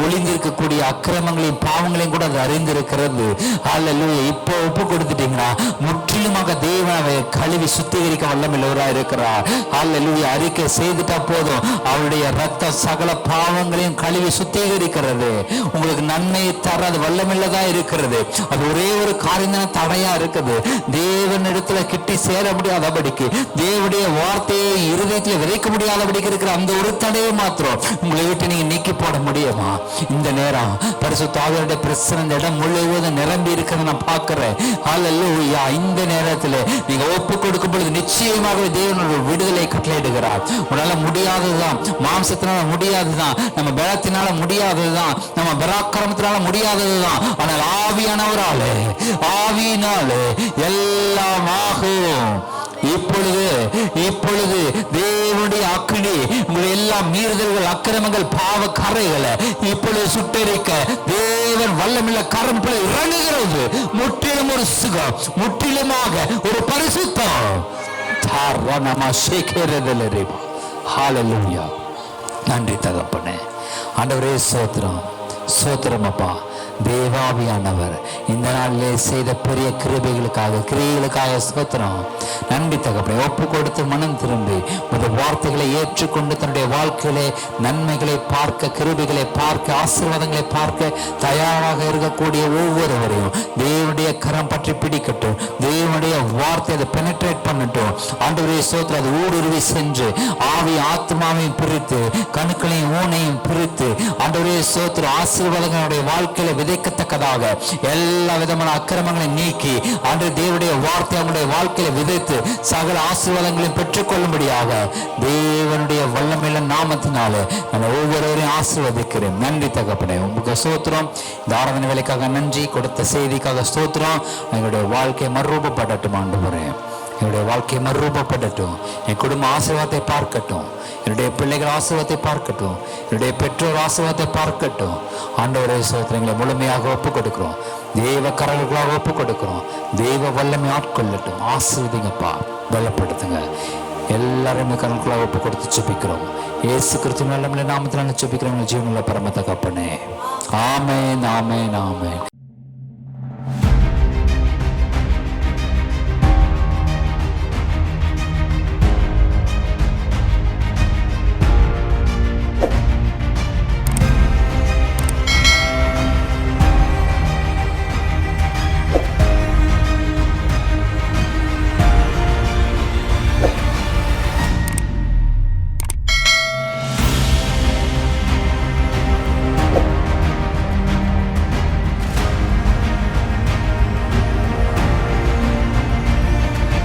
ஒளிந்திருக்கக்கூடிய அக்கிரமங்களையும் பாவங்களையும் கூட அது அறிந்திருக்கிறது. ஹல்லேலூயா. இப்போ ஒப்பு கொடுத்துட்டீங்கன்னா முற்றிலுமாக தேவனை கழுவி சுத்திகரிக்க வல்லமையுள்ளவராக இருக்கிறார். ஹல்லேலூயா. அறிக்கை செய்துட்டா போதும், அவருடைய ரத்தம் சகல பாவங்களையும் கழுவி சுத்திகரிக்கிறது. உங்களுக்கு நன்மையை தர அது வல்லமில்லதா இருக்கிறது. அது ஒரே ஒரு காரியம் தடையா இருக்குது. தேவனிடத்துல கிட்டி சேர முடியாதபடிக்கு, தேவனுடைய வார்த்தையை இருதயத்தில் விதைக்க முடியாதபடிக்கு இருக்கிற அந்த ஒரு தடையை மாத்திரம் உங்களை விட்டு நீங்க நீக்கி போட முடியுமா? இந்த நேரம் பரிசுத்த ஆவியானவருடைய பிரசன்னம் இந்த இடம் முழுவதும் நிரம்பி இருக்கிறத நான் பார்க்கிறேன். ஹல்லேலூயா. இந்த நேரத்தில் நீங்க ஒப்பு கொடுக்கும் பொழுது நிச்சயமாகவே தேவனுடைய விடுதலை கட்டளையிடுகிறார். உன்னால முடியாததுதான், மாம்சத்தினால முடியாதுதான், நம்ம பலத்தினால முடியாததுதான், நம்ம பராக்கிரமத்தினால முடியாததுதான். ஆனால் ஆவியானவராலே, ஆவியினாலே எல்லாம் ஆகும். இப்பொழுது தேவனுடைய அக்கினி உங்களுடைய எல்லா எல்லா மீறுதல்கள், அக்கிரமங்கள், பாவ கரைகளை இப்பொழுது சுட்டெரிக்க தேவன் வல்லமுள்ள கரம் போல இறங்குகிறது. முற்றிலும் ஒரு சுகம், முற்றிலுமாக ஒரு பரிசுத்தம். ஹல்லேலூயா. நன்றி தகப்பனே. ஆண்டவரே ஸ்தோத்திரம், ஸ்தோத்திரம் அப்பா. தேவாவியானவர் இந்த நாளிலே செய்த பெரிய கிருபைகளுக்காக, கிரியைகளுக்காக ஸ்தோத்திரம். நன்றி தகப்பனே. ஒப்பு கொடுத்து மனம் திரும்பி உமது வார்த்தைகளை ஏற்றுக்கொண்டு தன்னுடைய வாழ்க்கையிலே நன்மைகளை பார்க்க, கிருபைகளை பார்க்க, ஆசீர்வாதங்களை பார்க்க தயாராக இருக்கக்கூடிய ஒவ்வொருவரையும் தேவனுடைய கரம் பற்றி பிடிக்கட்டும். தேவனுடைய வார்த்தை அதை பெனட்ரேட் பண்ணட்டும். ஆண்டவரே ஸ்தோத்திரம். அது ஊடுருவி சென்று ஆவி ஆத்மாவையும் பிரித்து, கணுக்களையும் ஊனையும் பிரித்து, ஆண்டவரே ஸ்தோத்திரம், ஆசீர்வாதங்களுடைய வாழ்க்கையில விதைக்கத்தக்கதாக எல்லா விதமான அக்கிரமங்களை நீக்கி, ஆண்டவரே தேவனுடைய வார்த்தை அவங்களுடைய வாழ்க்கையில விதைத்து சகல ஆசீர்வாதங்களையும் பெற்றுக்கொள்ளும்படியாக தேவனுடைய வல்லமையுள்ள நாமத்தினாலே நான் ஒவ்வொருவரையும் ஆசீர்வதிக்கிறேன். நன்றி தகப்பனே. உங்களுக்கு ஸ்தோத்திரம். இந்த ஆராதனை வேலைக்காக நன்றி. கொடுத்த செய்திக்காக ஸ்தோத்திரம். எங்களுடைய வாழ்க்கையை மறுரூபப்படட்டும் ஆண்டவரே. என்னுடைய வாழ்க்கையை மறுரூபப்படட்டும். என் குடும்ப ஆசீர்வாதத்தை பார்க்கட்டும். என்னுடைய பிள்ளைகள் ஆசீர்வாதத்தை பார்க்கட்டும். என்னுடைய பெற்றோர் ஆசீர்வாதத்தை பார்க்கட்டும். ஆண்டவரே ஸ்தோத்திரங்களை முழுமையாக ஒப்பு கொடுக்கிறோம். தேவ கரங்களாக ஒப்பு கொடுக்கிறோம். தெய்வ வல்லமை ஆட்கொள்ளட்டும். ஆசீர்வதிங்கப்பா, பலப்படுத்துங்க. எல்லாருமே கரங்களாக ஒப்பு கொடுத்து ஜெபிக்கிறோம். இயேசு கிறிஸ்துவின் வல்லமையுள்ள நாமத்தினால ஜெபிக்கிறோம். ஜீவனுள்ள பரம தகப்பனே. ஆமென், ஆமென், ஆமென்.